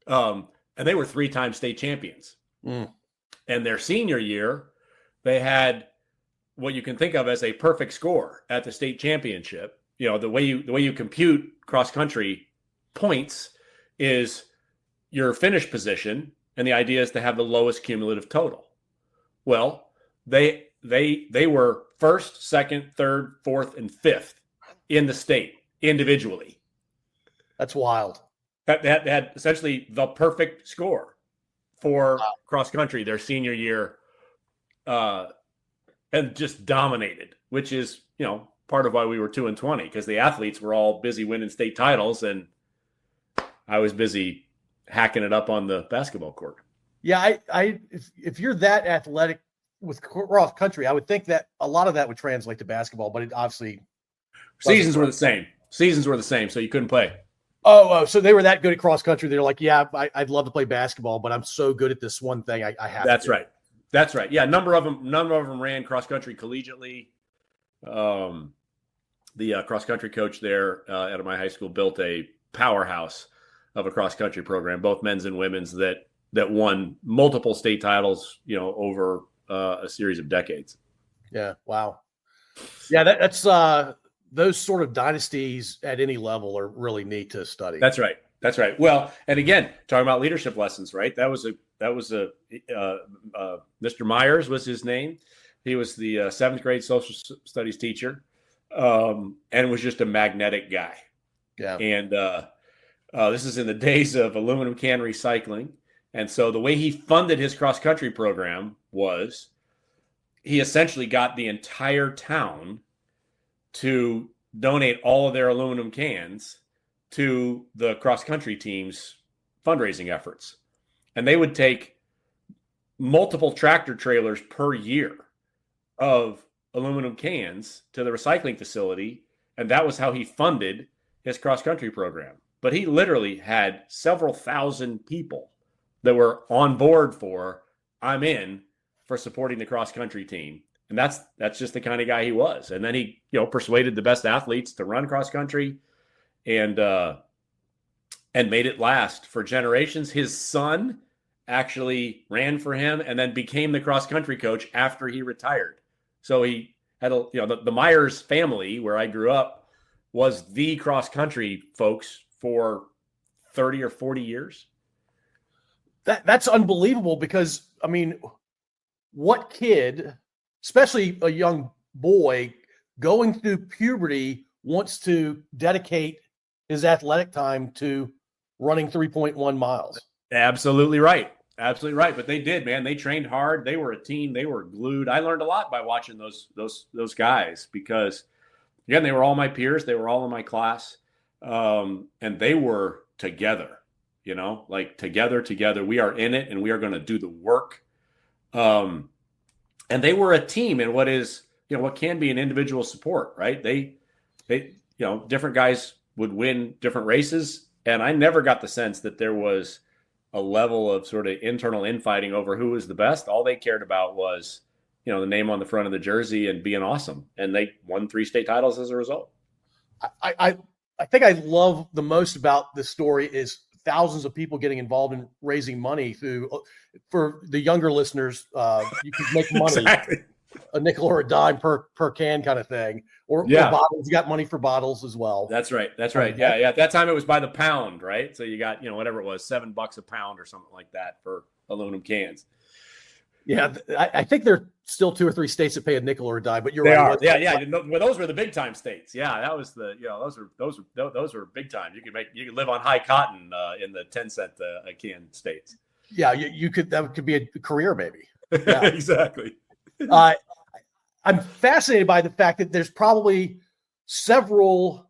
and they were 3-time state champions. And their senior year, they had what you can think of as a perfect score at the state championship. The way you compute cross country points is your finish position. And the idea is to have the lowest cumulative total. Well, they were first, second, third, fourth, and fifth in the state individually. That's wild. That had essentially the perfect score for cross country their senior year, and just dominated. Which is part of why we were 2-20, because the athletes were all busy winning state titles, and I was busy hacking it up on the basketball court. Yeah, if you're that athletic with cross country, I would think that a lot of that would translate to basketball, but it obviously seasons were the same. So you couldn't play. Oh, so they were that good at cross country. They're like, yeah, I'd love to play basketball, but I'm so good at this one thing, I have. That's right. That's right. Yeah, none of them ran cross country collegiately. The cross country coach there at my high school built a powerhouse of a cross country program, both men's and women's, that won multiple state titles, over a series of decades. Yeah. Wow. Yeah. That's those sort of dynasties at any level are really neat to study. That's right. Well, and again, talking about leadership lessons, right? That was Mr. Myers was his name. He was the 7th grade social studies teacher, and was just a magnetic guy. Yeah. And, this is in the days of aluminum can recycling. And so the way he funded his cross-country program was he essentially got the entire town to donate all of their aluminum cans to the cross-country team's fundraising efforts. And they would take multiple tractor trailers per year of aluminum cans to the recycling facility. And that was how he funded his cross-country program. But he literally had several thousand people that were on board for, I'm in for supporting the cross-country team. And that's just the kind of guy he was. And then he, persuaded the best athletes to run cross-country and made it last for generations. His son actually ran for him and then became the cross country coach after he retired. So he had the Myers family, where I grew up, was the cross country folks for 30 or 40 years. That's unbelievable, because I mean, what kid, especially a young boy going through puberty, wants to dedicate his athletic time to running 3.1 miles? Absolutely right. Absolutely right. But they did, man. They trained hard. They were a team. They were glued. I learned a lot by watching those guys, because again, they were all my peers. They were all in my class. And they were together, like together. We are in it and we are going to do the work. And they were a team in what is, what can be an individual support, right? They, different guys would win different races. And I never got the sense that there was a level of sort of internal infighting over who was the best. All they cared about was, the name on the front of the jersey and being awesome. And they won 3 state titles as a result. I think I love the most about this story is thousands of people getting involved in raising money for the younger listeners. You can make money, exactly. A nickel or a dime per can kind of thing, or bottles. You got money for bottles as well. That's right. Yeah. At that time it was by the pound, right? So you got, whatever it was, $7 a pound or something like that for aluminum cans. Yeah. I think there are still 2 or 3 states that pay a nickel or a dime, but you're they right. Are. Yeah. Well, those were the big time states. Yeah. That was those were big time. You could live on high cotton in the 10-cent a can states. Yeah. That could be a career, maybe. Yeah. Exactly. I'm fascinated by the fact that there's probably several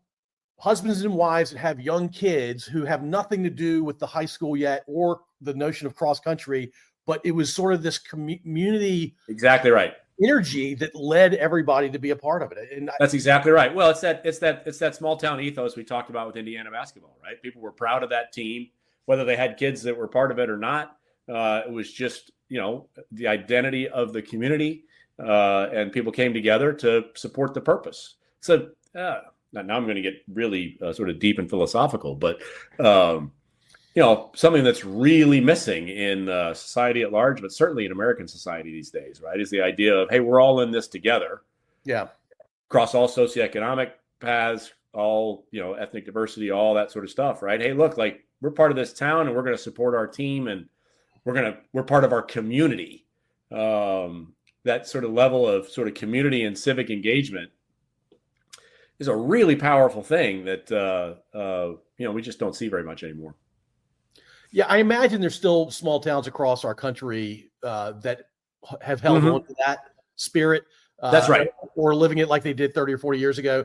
husbands and wives that have young kids who have nothing to do with the high school yet or the notion of cross country, but it was sort of this community. Exactly right. Energy that led everybody to be a part of it. And that's exactly right. Well, it's that small town ethos we talked about with Indiana basketball, right? People were proud of that team, whether they had kids that were part of it or not. It was just, the identity of the community, and people came together to support the purpose. So now I'm going to get really sort of deep and philosophical, but something that's really missing in society at large, but certainly in American society these days, right, is the idea of, hey, we're all in this together. Yeah. Across all socioeconomic paths, all, ethnic diversity, all that sort of stuff, right? Hey, look, like, we're part of this town and we're going to support our team and we're part of our community. That sort of level of sort of community and civic engagement is a really powerful thing that, we just don't see very much anymore. Yeah, I imagine there's still small towns across our country that have held on to that spirit. That's right. Or living it like they did 30 or 40 years ago.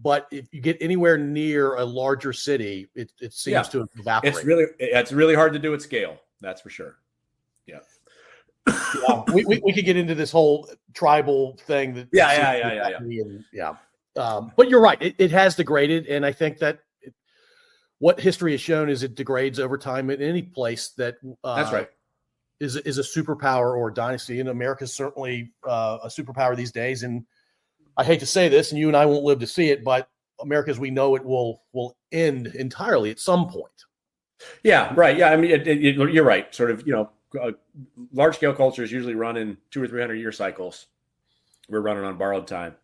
But if you get anywhere near a larger city, it seems to evaporate. It's really hard to do at scale. That's for sure. Yeah. Yeah, we could get into this whole tribal thing. But you're right. It has degraded. And I think that what history has shown is it degrades over time in any place that that's right. is a superpower or a dynasty. And America's certainly a superpower these days. And I hate to say this, and you and I won't live to see it, but America as we know it will end entirely at some point. Yeah, right. Yeah, I mean, you're right. Sort of, large scale cultures usually run in 200 or 300 year cycles. We're running on borrowed time.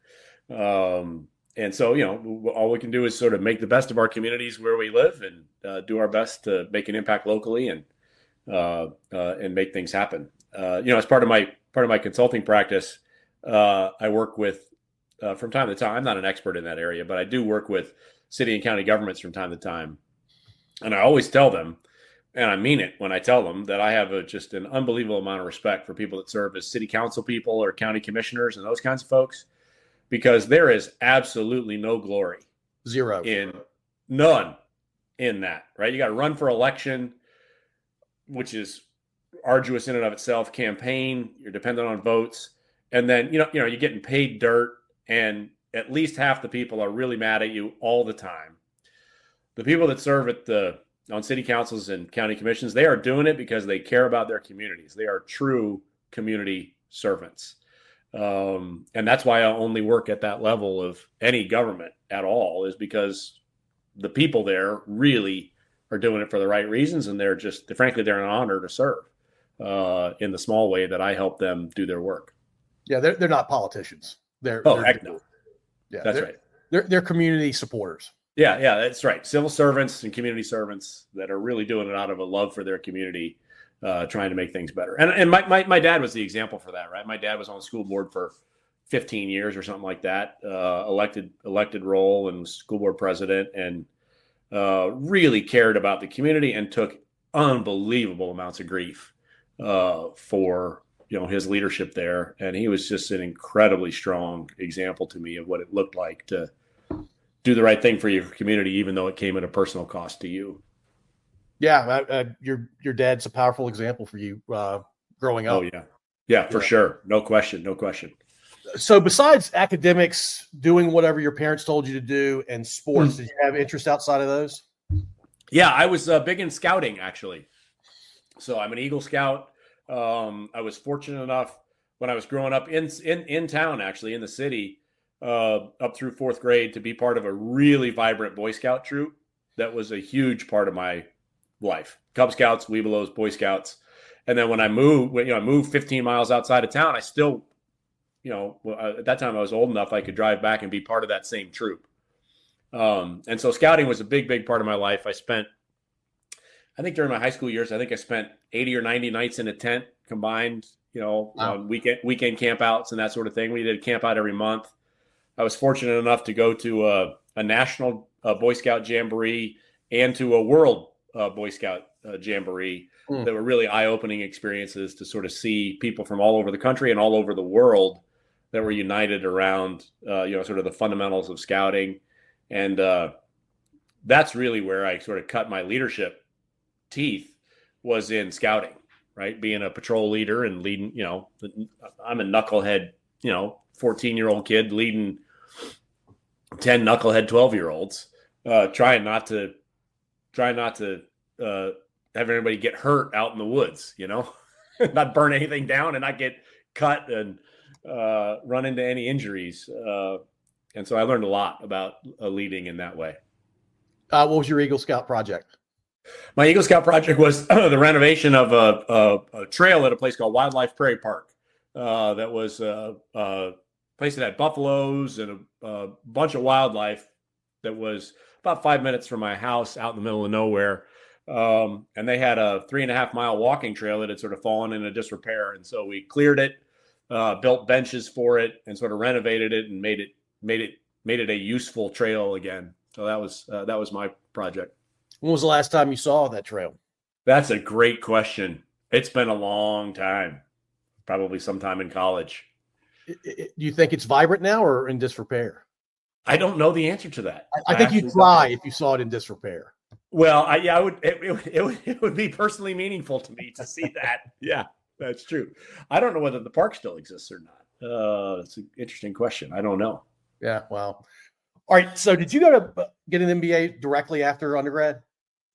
And so, all we can do is sort of make the best of our communities where we live and do our best to make an impact locally and make things happen. As part of my consulting practice, I work with, from time to time, I'm not an expert in that area, but I do work with city and county governments from time to time. And I always tell them, and I mean it when I tell them, that I have just an unbelievable amount of respect for people that serve as city council people or county commissioners and those kinds of folks, because there is absolutely no glory. None in that, right? You got to run for election, which is arduous in and of itself, campaign, you're dependent on votes. And then, you're getting paid dirt, and at least half the people are really mad at you all the time. The people that serve on city councils and county commissions, they are doing it because they care about their communities. They are true community servants. And that's why I only work at that level of any government at all, is because the people there really are doing it for the right reasons. And they're an honor to serve. in the small way that I help them do their work. Yeah, they're not politicians. They're Heck no. Yeah, That's right. They're community supporters. Yeah, that's right. Civil servants and community servants that are really doing it out of a love for their community, trying to make things better. And my dad was the example for that, right? My dad was on the school board for 15 years or something like that, elected role and school board president, and really cared about the community and took unbelievable amounts of grief for his leadership there. And he was just an incredibly strong example to me of what it looked like to do the right thing for your community, even though it came at a personal cost to you. Yeah, your dad's a powerful example for you growing up. Oh yeah, for sure, no question. So besides academics, doing whatever your parents told you to do, and sports, did you have interest outside of those? Yeah, I was big in scouting, actually. So I'm an Eagle Scout. I was fortunate enough when I was growing up in town, actually in the city, up through fourth grade, to be part of a really vibrant Boy Scout troop. That was a huge part of my life. Cub Scouts, Webelos, Boy Scouts. And then when I moved 15 miles outside of town, I still, at that time I was old enough I could drive back and be part of that same troop. And so scouting was a big part of my life. I think during my high school years, I spent 80 or 90 nights in a tent combined, Wow. on weekend campouts and that sort of thing. We did a camp out every month. I was fortunate enough to go to a national Boy Scout jamboree and to a world Boy Scout jamboree. That were really eye-opening experiences to sort of see people from all over the country and all over the world that were united around, sort of the fundamentals of scouting. And that's really where I sort of cut my leadership teeth, was in scouting, right? Being a patrol leader and leading, I'm a knucklehead, 14-year-old kid leading 10 knucklehead 12-year-olds, trying not to have anybody get hurt out in the woods, not burn anything down and not get cut and run into any injuries. And so I learned a lot about leading in that way. What was your Eagle Scout project? My Eagle Scout project was the renovation of a trail at a place called Wildlife Prairie Park. That was a place that had buffaloes and a bunch of wildlife that was about 5 minutes from my house out in the middle of nowhere. And they had a 3.5 mile walking trail that had sort of fallen into disrepair. And so we cleared it, built benches for it, and sort of renovated it and made it a useful trail again. So that was my project. When was the last time you saw that trail? That's a great question. It's been a long time, probably sometime in college. Do you think it's vibrant now or in disrepair? I don't know the answer to that. I think you'd cry if you saw it in disrepair. Well, I would. It would be personally meaningful to me to see that. Yeah, that's true. I don't know whether the park still exists or not. That's an interesting question. I don't know. Yeah. Wow. All right. So did you go to get an MBA directly after undergrad?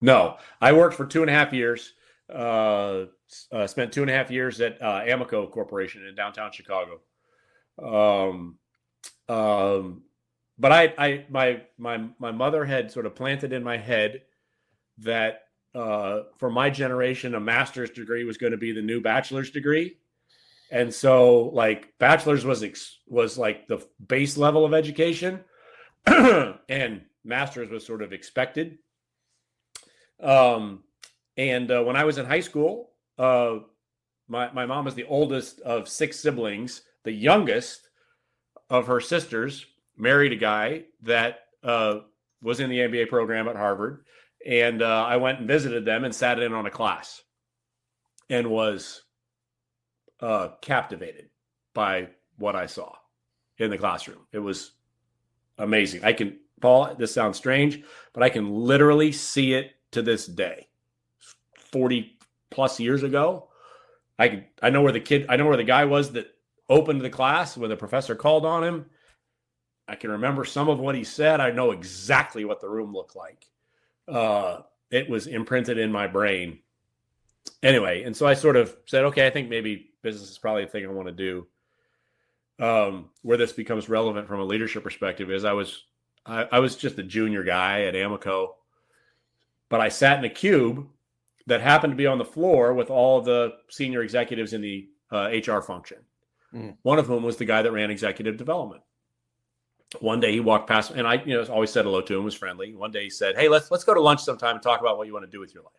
No, I worked for 2.5 years. Spent 2.5 years at Amoco Corporation in downtown Chicago. But my mother had sort of planted in my head that for my generation, a master's degree was going to be the new bachelor's degree. And so like bachelor's was like the base level of education and master's was sort of expected. And when I was in high school, my mom was the oldest of 6 siblings. The youngest of her sisters married a guy that was in the MBA program at Harvard. And I went and visited them and sat in on a class and was captivated by what I saw in the classroom. It was amazing. Paul, this sounds strange, but I can literally see it to this day. 40 plus years ago, I know where the guy was that opened the class when the professor called on him. I can remember some of what he said. I know exactly what the room looked like. It was imprinted in my brain. Anyway, and so I sort of said, okay, I think maybe business is probably the thing I want to do. Where this becomes relevant from a leadership perspective is I was just a junior guy at Amoco, but I sat in a cube that happened to be on the floor with all the senior executives in the HR function. One of whom was the guy that ran executive development. One day he walked past, and I, always said hello to him, was friendly. One day he said, "Hey, let's go to lunch sometime and talk about what you want to do with your life."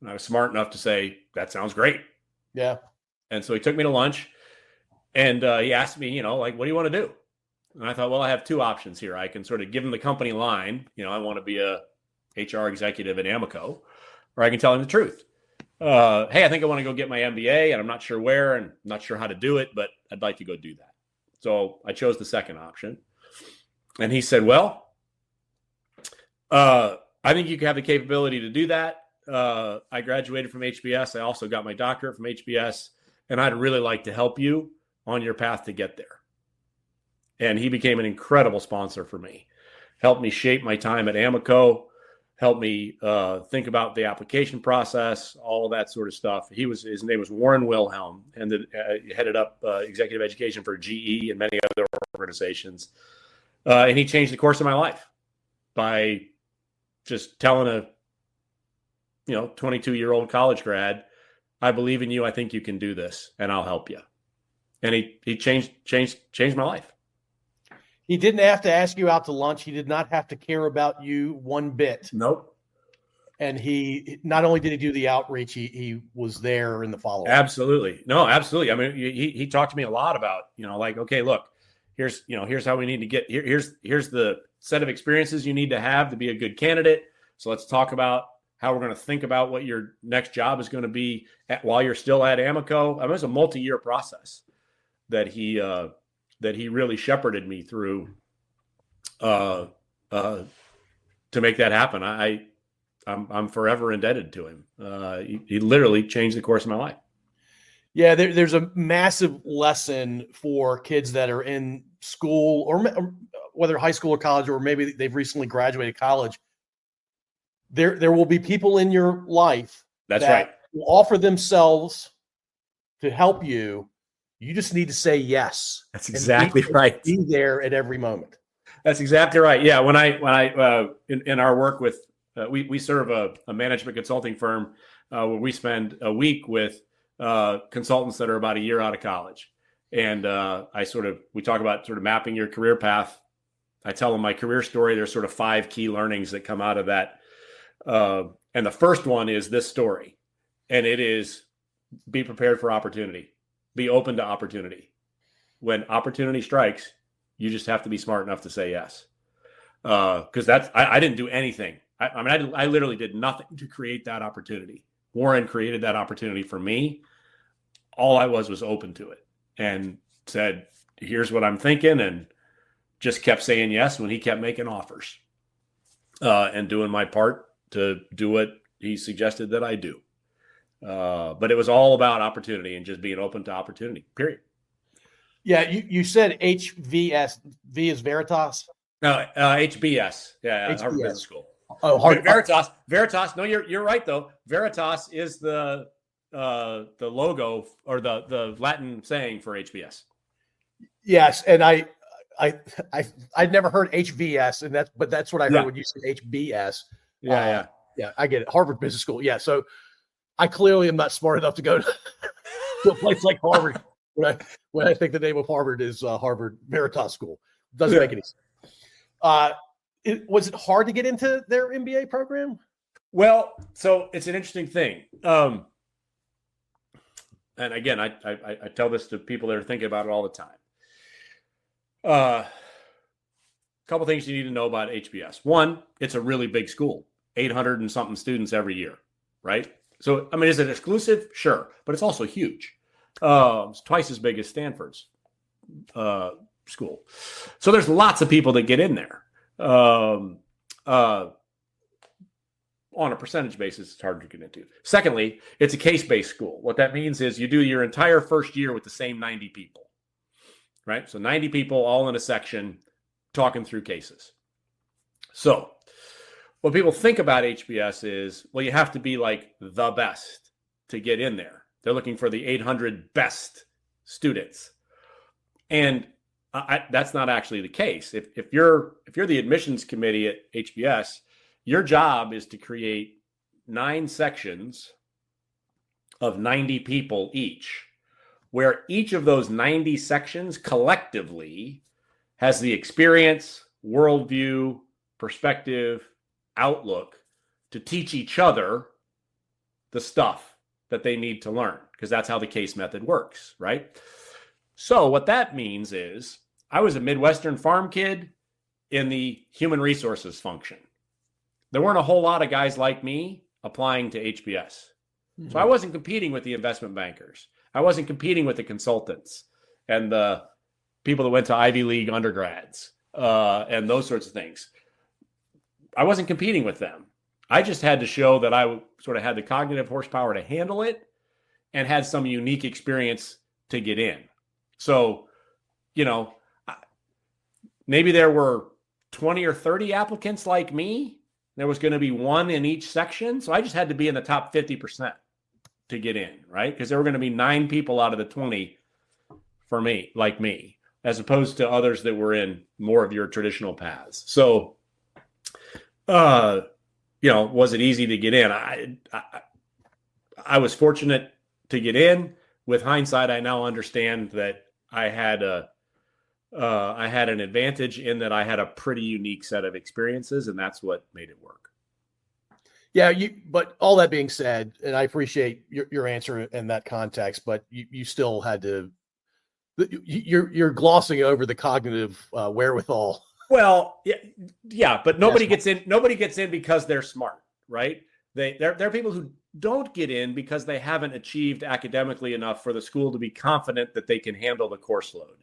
And I was smart enough to say, "That sounds great." Yeah. And so he took me to lunch, and he asked me, what do you want to do? And I thought, well, I have two options here. I can sort of give him the company line, I want to be a HR executive at Amoco, or I can tell him the truth. Hey, I think I want to go get my MBA, and I'm not sure where, and I'm not sure how to do it, but I'd like to go do that. So I chose the second option. And he said, well, I think you have the capability to do that. I graduated from HBS. I also got my doctorate from HBS, and I'd really like to help you on your path to get there. And he became an incredible sponsor for me, helped me shape my time at Amoco, helped me think about the application process, all that sort of stuff. His name was Warren Wilhelm, and headed up executive education for GE and many other organizations. And he changed the course of my life by just telling a 22-year-old college grad, I believe in you. I think you can do this, and I'll help you. And he changed my life. He didn't have to ask you out to lunch. He did not have to care about you one bit. Nope. And he not only did he do the outreach, he was there in the follow-up. Absolutely. No, absolutely. I mean, he talked to me a lot about, okay, look, here's how we need to get here. Here's the set of experiences you need to have to be a good candidate. So let's talk about how we're going to think about what your next job is going to be while you're still at Amoco. I mean, it's a multi-year process that he really shepherded me through to make that happen. I'm forever indebted to him. He literally changed the course of my life. Yeah, there's a massive lesson for kids that are in school, or whether high school or college, or maybe they've recently graduated college. There will be people in your life that will offer themselves to help you. You just need to say yes. That's exactly right. Be there at every moment. That's exactly right. Yeah. When I in our work with, we serve a management consulting firm where we spend a week with consultants that are about a year out of college. And we talk about sort of mapping your career path. I tell them my career story. There's sort of 5 key learnings that come out of that. And the first one is this story. And it is, be prepared for opportunity. Be open to opportunity. When opportunity strikes, you just have to be smart enough to say yes. Because I didn't do anything. I literally did nothing to create that opportunity. Warren created that opportunity for me. All I was open to it and said, here's what I'm thinking, and just kept saying yes when he kept making offers and doing my part to do what he suggested that I do. But it was all about opportunity and just being open to opportunity, period. Yeah, you said HVS. V is Veritas? No, HBS. Yeah, HBS. Harvard Business School. Oh, Veritas. No, you're right though. Veritas is the logo or the Latin saying for HBS. Yes, and I'd never heard HVS, and that's what I heard when you said HBS. Yeah. I get it. Harvard Business School. Yeah, so I clearly am not smart enough to go to a place like Harvard when I think the name of Harvard is Harvard Veritas School. Doesn't make any sense. Was it hard to get into their MBA program? Well, so it's an interesting thing. And again, I tell this to people that are thinking about it all the time. A couple things you need to know about HBS. One, it's a really big school, 800 and something students every year, right? So, I mean, is it exclusive? Sure, but it's also huge. It's twice as big as Stanford's school. So there's lots of people that get in there. On a percentage basis, it's hard to get into. Secondly, it's a case-based school. What that means is you do your entire first year with the same 90 people, right? So 90 people all in a section talking through cases. So what people think about HBS is, well, you have to be like the best to get in there. They're looking for the 800 best students. And that's not actually the case. If you're the admissions committee at HBS, your job is to create 9 sections of 90 people each, where each of those 90 sections collectively has the experience, worldview, perspective, outlook to teach each other the stuff that they need to learn, because that's how the case method works, right? So what that means is I was a Midwestern farm kid in the human resources function. There weren't a whole lot of guys like me applying to HBS. Mm-hmm. So I wasn't competing with the investment bankers. I wasn't competing with the consultants and the people that went to Ivy League undergrads and those sorts of things. I wasn't competing with them. I just had to show that I sort of had the cognitive horsepower to handle it and had some unique experience to get in. So, maybe there were 20 or 30 applicants like me. There was going to be one in each section. So I just had to be in the top 50% to get in, right? Because there were going to be 9 people out of the 20 for me, like me, as opposed to others that were in more of your traditional paths. So, was it easy to get in? I was fortunate to get in. With hindsight, I now understand that I had an advantage in that I had a pretty unique set of experiences, and that's what made it work. Yeah, but all that being said, and I appreciate your answer in that context, but you still had to. You're glossing over the cognitive wherewithal. Well, yeah, but nobody gets in. Nobody gets in because they're smart, right? There are people who don't get in because they haven't achieved academically enough for the school to be confident that they can handle the course load.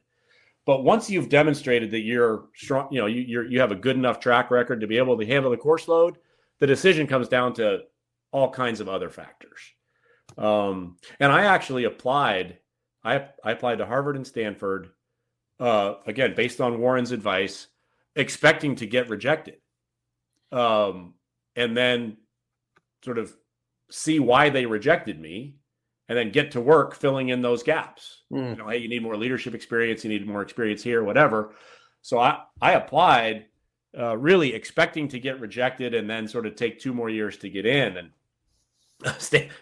But once you've demonstrated that you're strong, you have a good enough track record to be able to handle the course load, the decision comes down to all kinds of other factors. And I actually applied. I applied to Harvard and Stanford, again, based on Warren's advice, expecting to get rejected. And then sort of see why they rejected me, and then get to work filling in those gaps. Hey, you need more leadership experience. You need more experience here, whatever. So I applied really expecting to get rejected and then sort of take 2 more years to get in. And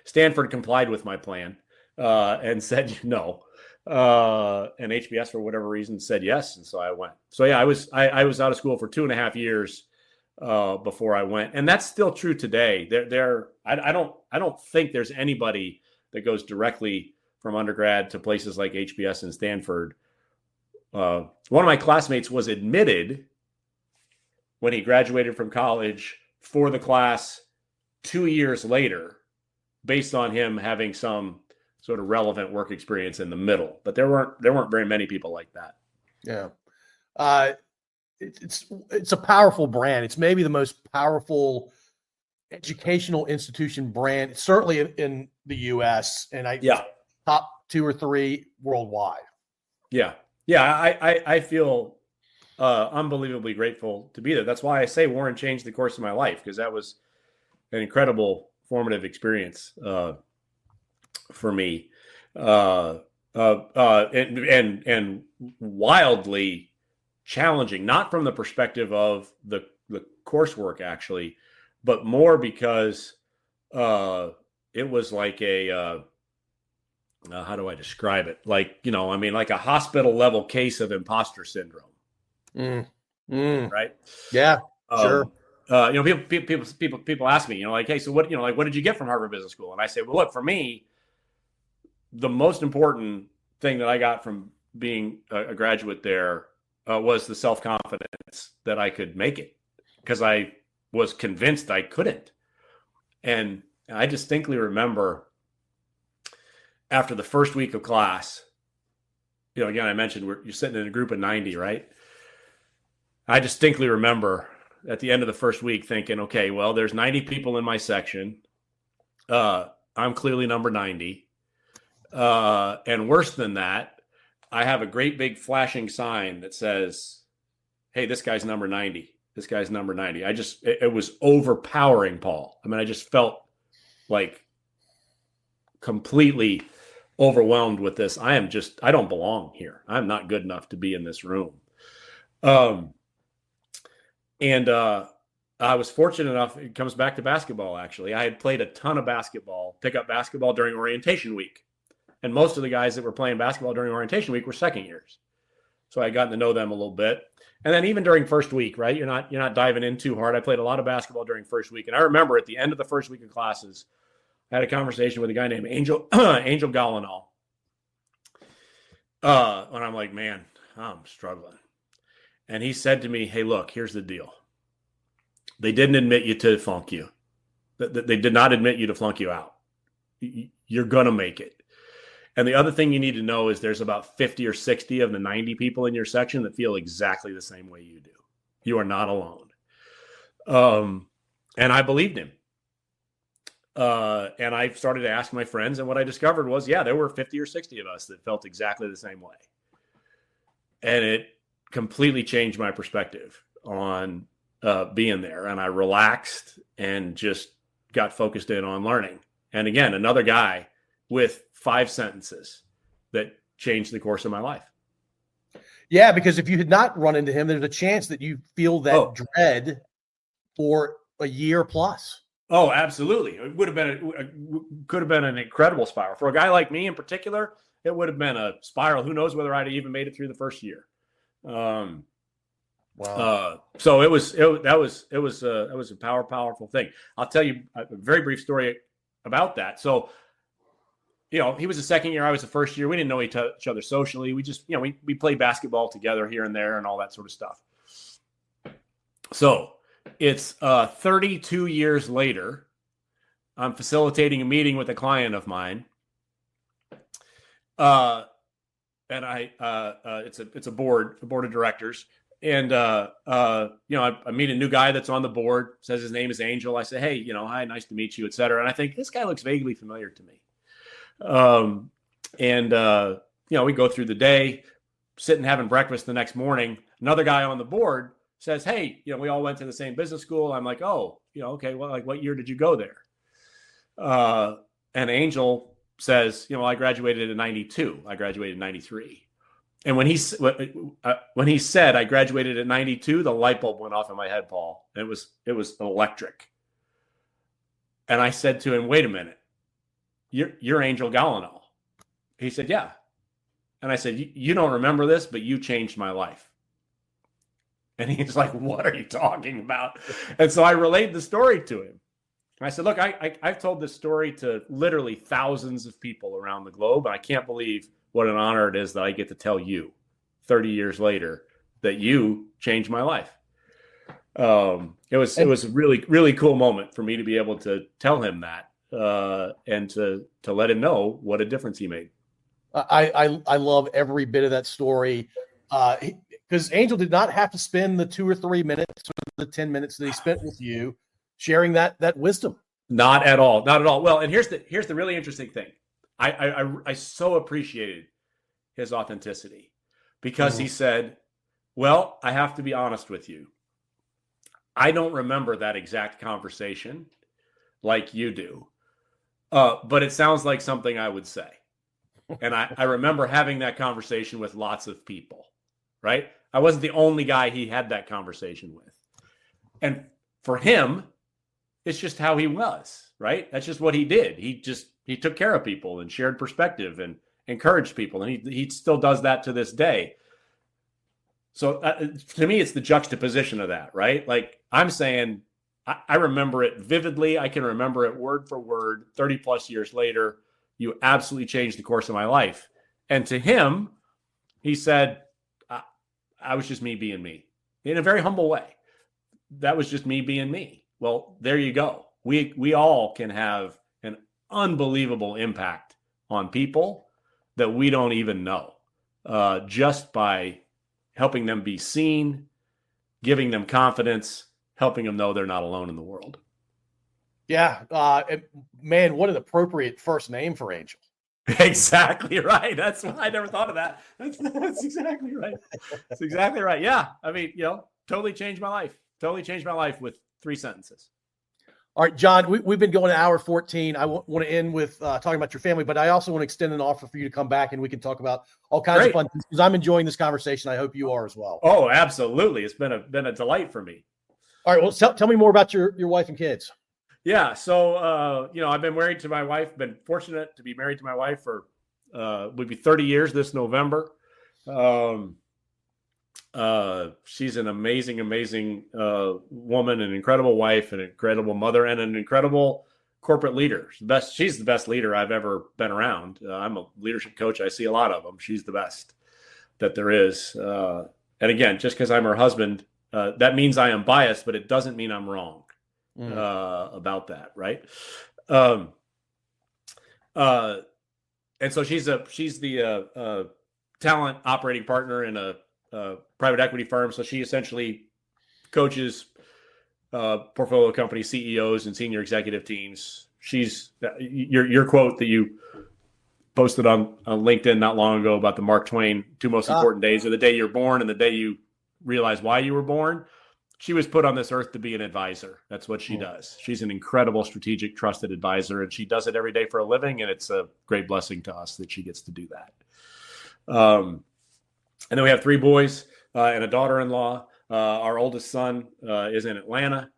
Stanford complied with my plan and said no. And HBS, for whatever reason, said yes. And so I went. So yeah, I was out of school for 2.5 years before I went. And that's still true today. I don't think there's anybody that goes directly from undergrad to places like HBS and Stanford. One of my classmates was admitted when he graduated from college for the class 2 years later, based on him having some sort of relevant work experience in the middle. But there weren't very many people like that. Yeah. It's a powerful brand. It's maybe the most powerful educational institution brand, certainly in the U.S. and top 2 or 3 worldwide. Yeah. I feel unbelievably grateful to be there. That's why I say Warren changed the course of my life, because that was an incredible formative experience for me, and wildly challenging, not from the perspective of the coursework actually, but more because it was like a how do I describe it? Like, like a hospital level case of imposter syndrome. Right? Yeah, sure. People ask me, hey, so what did you get from Harvard Business School? And I say, well, look, for me, the most important thing that I got from being a graduate there was the self-confidence that I could make it, because I was convinced I couldn't. And I distinctly remember after the first week of class, again, I mentioned you're sitting in a group of 90, right? I distinctly remember at the end of the first week thinking, okay, well, there's 90 people in my section. I'm clearly number 90. And worse than that, I have a great big flashing sign that says, hey, this guy's number 90. This guy's number 90. It was overpowering, Paul. I mean, I just felt like completely overwhelmed with this. I don't belong here. I'm not good enough to be in this room. And I was fortunate enough, it comes back to basketball, actually. I had played a ton of basketball, pickup basketball during orientation week. And most of the guys that were playing basketball during orientation week were second years. So I had gotten to know them a little bit. And then even during first week, right? You're not diving in too hard. I played a lot of basketball during first week. And I remember at the end of the first week of classes, I had a conversation with a guy named Angel Gallinal. And I'm like, man, I'm struggling. And he said to me, hey, look, here's the deal. They didn't admit you to flunk you. They did not admit you to flunk you out. You're going to make it. And the other thing you need to know is there's about 50 or 60 of the 90 people in your section that feel exactly the same way you do. You are not alone. And I believed him. And I started to ask my friends, and what I discovered was, yeah, there were 50 or 60 of us that felt exactly the same way. And it completely changed my perspective on being there. And I relaxed and just got focused in on learning. And again, another guy with 5 sentences that changed the course of my life. Yeah, because if you had not run into him, there's a chance that you feel that dread for a year plus. Oh, absolutely. It would have been could have been an incredible spiral. For a guy like me in particular, it would have been a spiral. Who knows whether I'd even made it through the first year. Wow. So that was a powerful thing. I'll tell you a very brief story about that. So, he was the second year. I was the first year. We didn't know each other socially. We just, we played basketball together here and there and all that sort of stuff. So it's 32 years later. I'm facilitating a meeting with a client of mine. And it's a board of directors. And, I meet a new guy that's on the board, says his name is Angel. I say, hey, hi, nice to meet you, et cetera. And I think this guy looks vaguely familiar to me. We go through the day, sitting having breakfast the next morning. Another guy on the board says, hey, we all went to the same business school. I'm like, oh, okay, well, like, what year did you go there? And Angel says, I graduated in 92. I graduated in 93. And when he said I graduated at 92, the light bulb went off in my head, Paul. And it was electric. And I said to him, wait a minute. You're Angel Gallinal. He said, yeah. And I said, you don't remember this, but you changed my life. And he's like, what are you talking about? And so I relayed the story to him. I said, look, I've told this story to literally thousands of people around the globe. And I can't believe what an honor it is that I get to tell you 30 years later that you changed my life. It was a really, really cool moment for me to be able to tell him that. And to let him know what a difference he made. I love every bit of that story because Angel did not have to spend the 2 or 3 minutes or the 10 minutes that he spent with you sharing that wisdom. Not at all. Well, and here's the really interesting thing. I so appreciated his authenticity because he said, well, I have to be honest with you. I don't remember that exact conversation like you do. But it sounds like something I would say. And I remember having that conversation with lots of people, right? I wasn't the only guy he had that conversation with. And for him, it's just how he was, right? That's just what he did. He took care of people and shared perspective and encouraged people. And he still does that to this day. So to me, it's the juxtaposition of that, right? Like I'm saying, I remember it vividly. I can remember it word for word. 30 plus years later, you absolutely changed the course of my life. And to him, he said, I was just me being me in a very humble way. That was just me being me. Well, there you go. We all can have an unbelievable impact on people that we don't even know just by helping them be seen, giving them confidence, helping them know they're not alone in the world. Yeah. Man, what an appropriate first name for Angel. Exactly right. That's why I never thought of that. That's exactly right. That's exactly right. Yeah. I mean, totally changed my life. Totally changed my life with 3 sentences. All right, John, we've been going to hour 14. I want to end with talking about your family, but I also want to extend an offer for you to come back and we can talk about all kinds of fun things because I'm enjoying this conversation. I hope you are as well. Oh, absolutely. It's been a delight for me. All right. Well, tell me more about your wife and kids. Yeah. So, I've been married to my wife, been fortunate to be married to my wife for, would be 30 years this November. She's an amazing woman, an incredible wife, an incredible mother, and an incredible corporate leader. She's the best leader I've ever been around. I'm a leadership coach. I see a lot of them. She's the best that there is. And again, just because I'm her husband, that means I am biased, but it doesn't mean I'm wrong about that. Right. And so she's the talent operating partner in a private equity firm. So she essentially coaches portfolio company CEOs and senior executive teams. She's your quote that you posted on LinkedIn not long ago about the Mark Twain 2 most important days are the day you're born and the day you realize why you were born. She was put on this earth to be an advisor. That's what she does. She's an incredible strategic, trusted advisor, and she does it every day for a living. And it's a great blessing to us that she gets to do that. And then we have 3 boys and a daughter-in-law. Our oldest son is in Atlanta,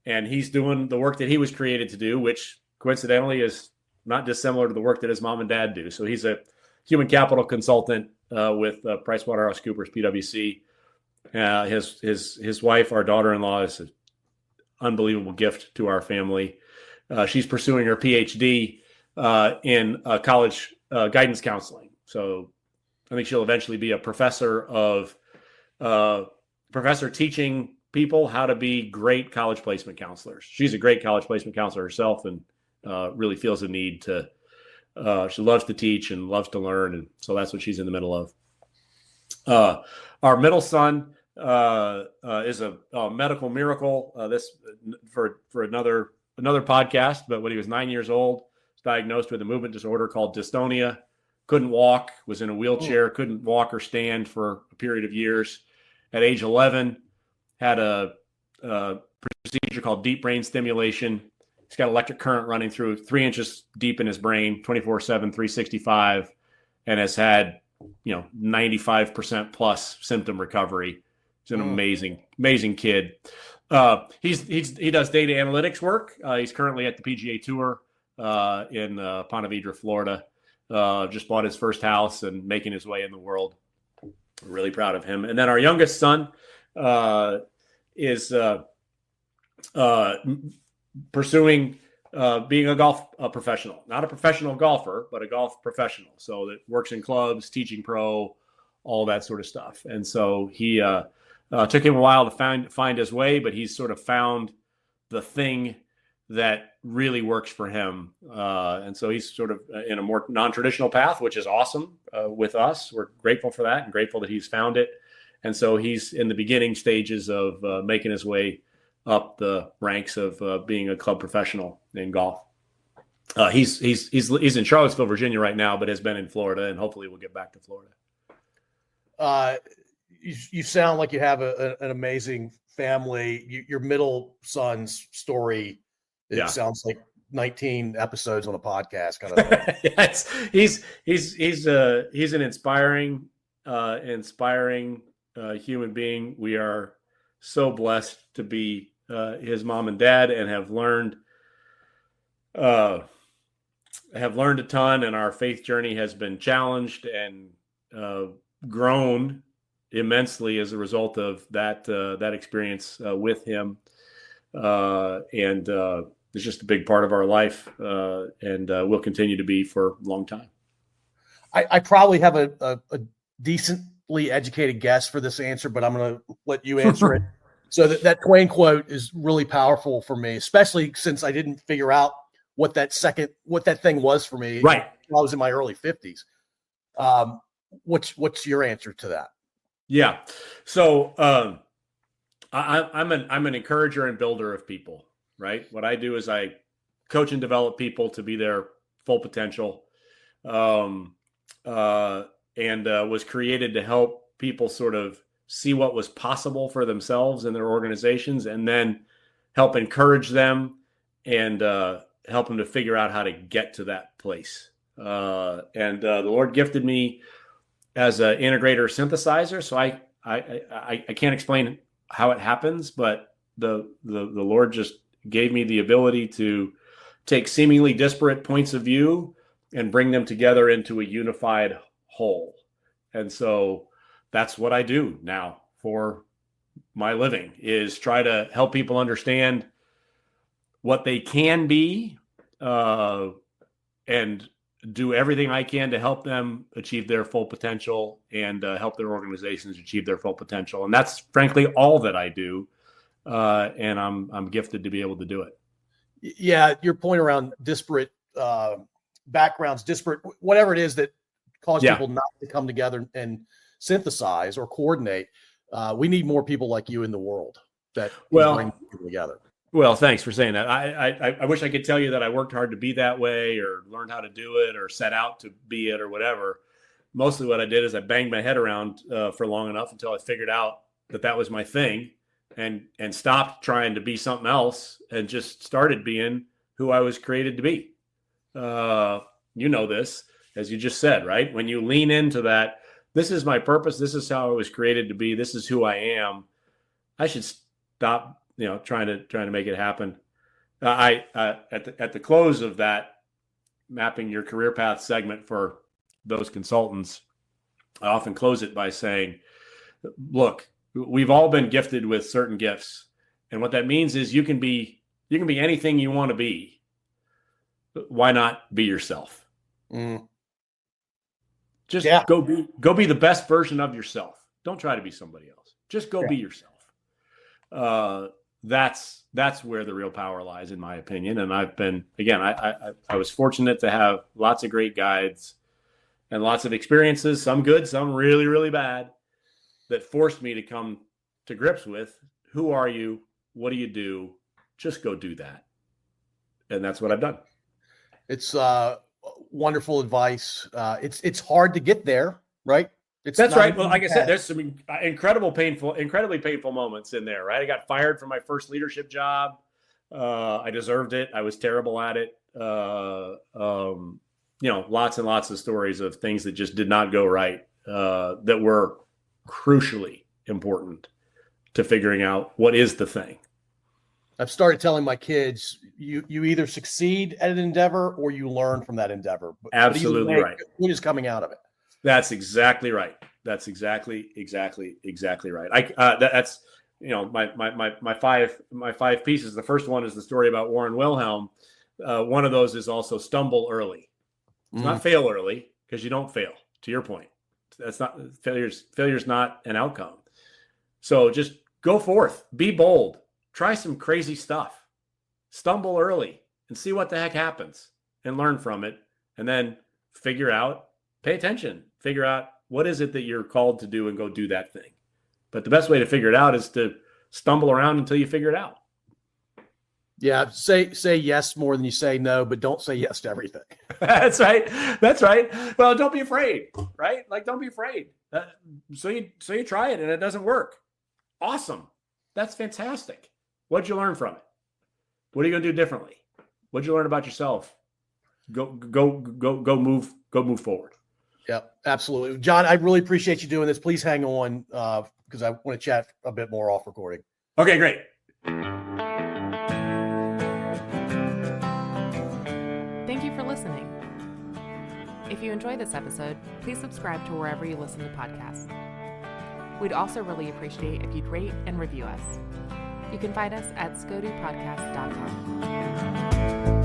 and he's doing the work that he was created to do, which coincidentally is not dissimilar to the work that his mom and dad do. So he's a human capital consultant with PricewaterhouseCoopers, PwC. His wife, our daughter-in-law, is an unbelievable gift to our family. She's pursuing her PhD in college guidance counseling. So I think she'll eventually be a professor teaching people how to be great college placement counselors. She's a great college placement counselor herself, and really feels a need to. She loves to teach and loves to learn, and so that's what she's in the middle of. Our middle son is a medical miracle. This for another podcast. But when he was 9 years old, was diagnosed with a movement disorder called dystonia. Couldn't walk, was in a wheelchair, couldn't walk or stand for a period of years. At age 11, had a procedure called deep brain stimulation. He's got electric current running through 3 inches deep in his brain, 24/7, 365, and has had 95% plus symptom recovery. He's an amazing kid. He does data analytics work. He's currently at the PGA Tour in Ponte Vedra, Florida. Just bought his first house and making his way in the world. We're really proud of him. And then our youngest son is pursuing being a golf professional, not a professional golfer, but a golf professional. So that works in clubs, teaching pro, all that sort of stuff. And so he took him a while to find his way, but he's sort of found the thing that really works for him. And so he's sort of in a more non-traditional path, which is awesome with us. We're grateful for that and grateful that he's found it. And so he's in the beginning stages of making his way up the ranks of being a club professional in golf. He's in Charlottesville, Virginia right now, but has been in Florida, and hopefully we'll get back to Florida. You sound like you have an amazing family. Your middle son's story, it sounds like 19 episodes on a podcast kind of thing. Yes, he's an inspiring human being. We are so blessed to be his mom and dad, and have learned a ton, and our faith journey has been challenged and grown immensely as a result of that experience with him. And it's just a big part of our life, and will continue to be for a long time. I probably have a decently educated guess for this answer, but I'm going to let you answer it. So that Twain quote is really powerful for me, especially since I didn't figure out what that thing was for me. Right. When I was in my early 50s. What's your answer to that? Yeah. So I'm an encourager and builder of people, right? What I do is I coach and develop people to be their full potential, and was created to help people sort of see what was possible for themselves and their organizations, and then help encourage them and help them to figure out how to get to that place. And the Lord gifted me as an integrator synthesizer. So I can't explain how it happens, but the Lord just gave me the ability to take seemingly disparate points of view and bring them together into a unified whole. And so that's what I do now for my living, is try to help people understand what they can be, and do everything I can to help them achieve their full potential and help their organizations achieve their full potential. And that's frankly all that I do. And I'm gifted to be able to do it. Yeah. Your point around disparate backgrounds, disparate, whatever it is that cause people not to come together and synthesize or coordinate. We need more people like you in the world that bring people together. Well, thanks for saying that. I wish I could tell you that I worked hard to be that way or learned how to do it or set out to be it or whatever. Mostly what I did is I banged my head around for long enough until I figured out that was my thing, and stopped trying to be something else and just started being who I was created to be. You know this, as you just said, right? When you lean into that, this is my purpose. This is how I was created to be. This is who I am. I should stop, trying to make it happen. At the close of that mapping your career path segment for those consultants, I often close it by saying, look, we've all been gifted with certain gifts. And what that means is you can be anything you want to be. Why not be yourself? Just go be the best version of yourself. Don't try to be somebody else. Just go be yourself. That's where the real power lies, in my opinion. And I've been, again, I was fortunate to have lots of great guides and lots of experiences, some good, some really, really bad, that forced me to come to grips with, who are you? What do you do? Just go do that. And that's what I've done. It's wonderful advice. It's hard to get there, right? That's right. Well, like I said, there's some incredibly painful moments in there, right? I got fired from my first leadership job. I deserved it. I was terrible at it. Lots and lots of stories of things that just did not go right, that were crucially important to figuring out what is the thing. I've started telling my kids, you either succeed at an endeavor or you learn from that endeavor. Absolutely right. Good is coming out of it. That's exactly right. That's exactly right. That's my five pieces. The first one is the story about Warren Wilhelm. One of those is also stumble early. It's not fail early, because you don't fail. To your point, that's not failure's not an outcome. So just go forth, be bold, try some crazy stuff, stumble early, and see what the heck happens, and learn from it, and then pay attention, figure out what is it that you're called to do, and go do that thing. But the best way to figure it out is to stumble around until you figure it out. Yeah. Say yes more than you say no, but don't say yes to everything. That's right. Well, don't be afraid, right? Like, don't be afraid. So you try it and it doesn't work. Awesome. That's fantastic. What'd you learn from it? What are you going to do differently? What'd you learn about yourself? Go move forward. Yep, absolutely. John, I really appreciate you doing this. Please hang on, because I want to chat a bit more off recording. Okay, great. Thank you for listening. If you enjoyed this episode, please subscribe to wherever you listen to podcasts. We'd also really appreciate if you'd rate and review us. You can find us at scodupodcast.com.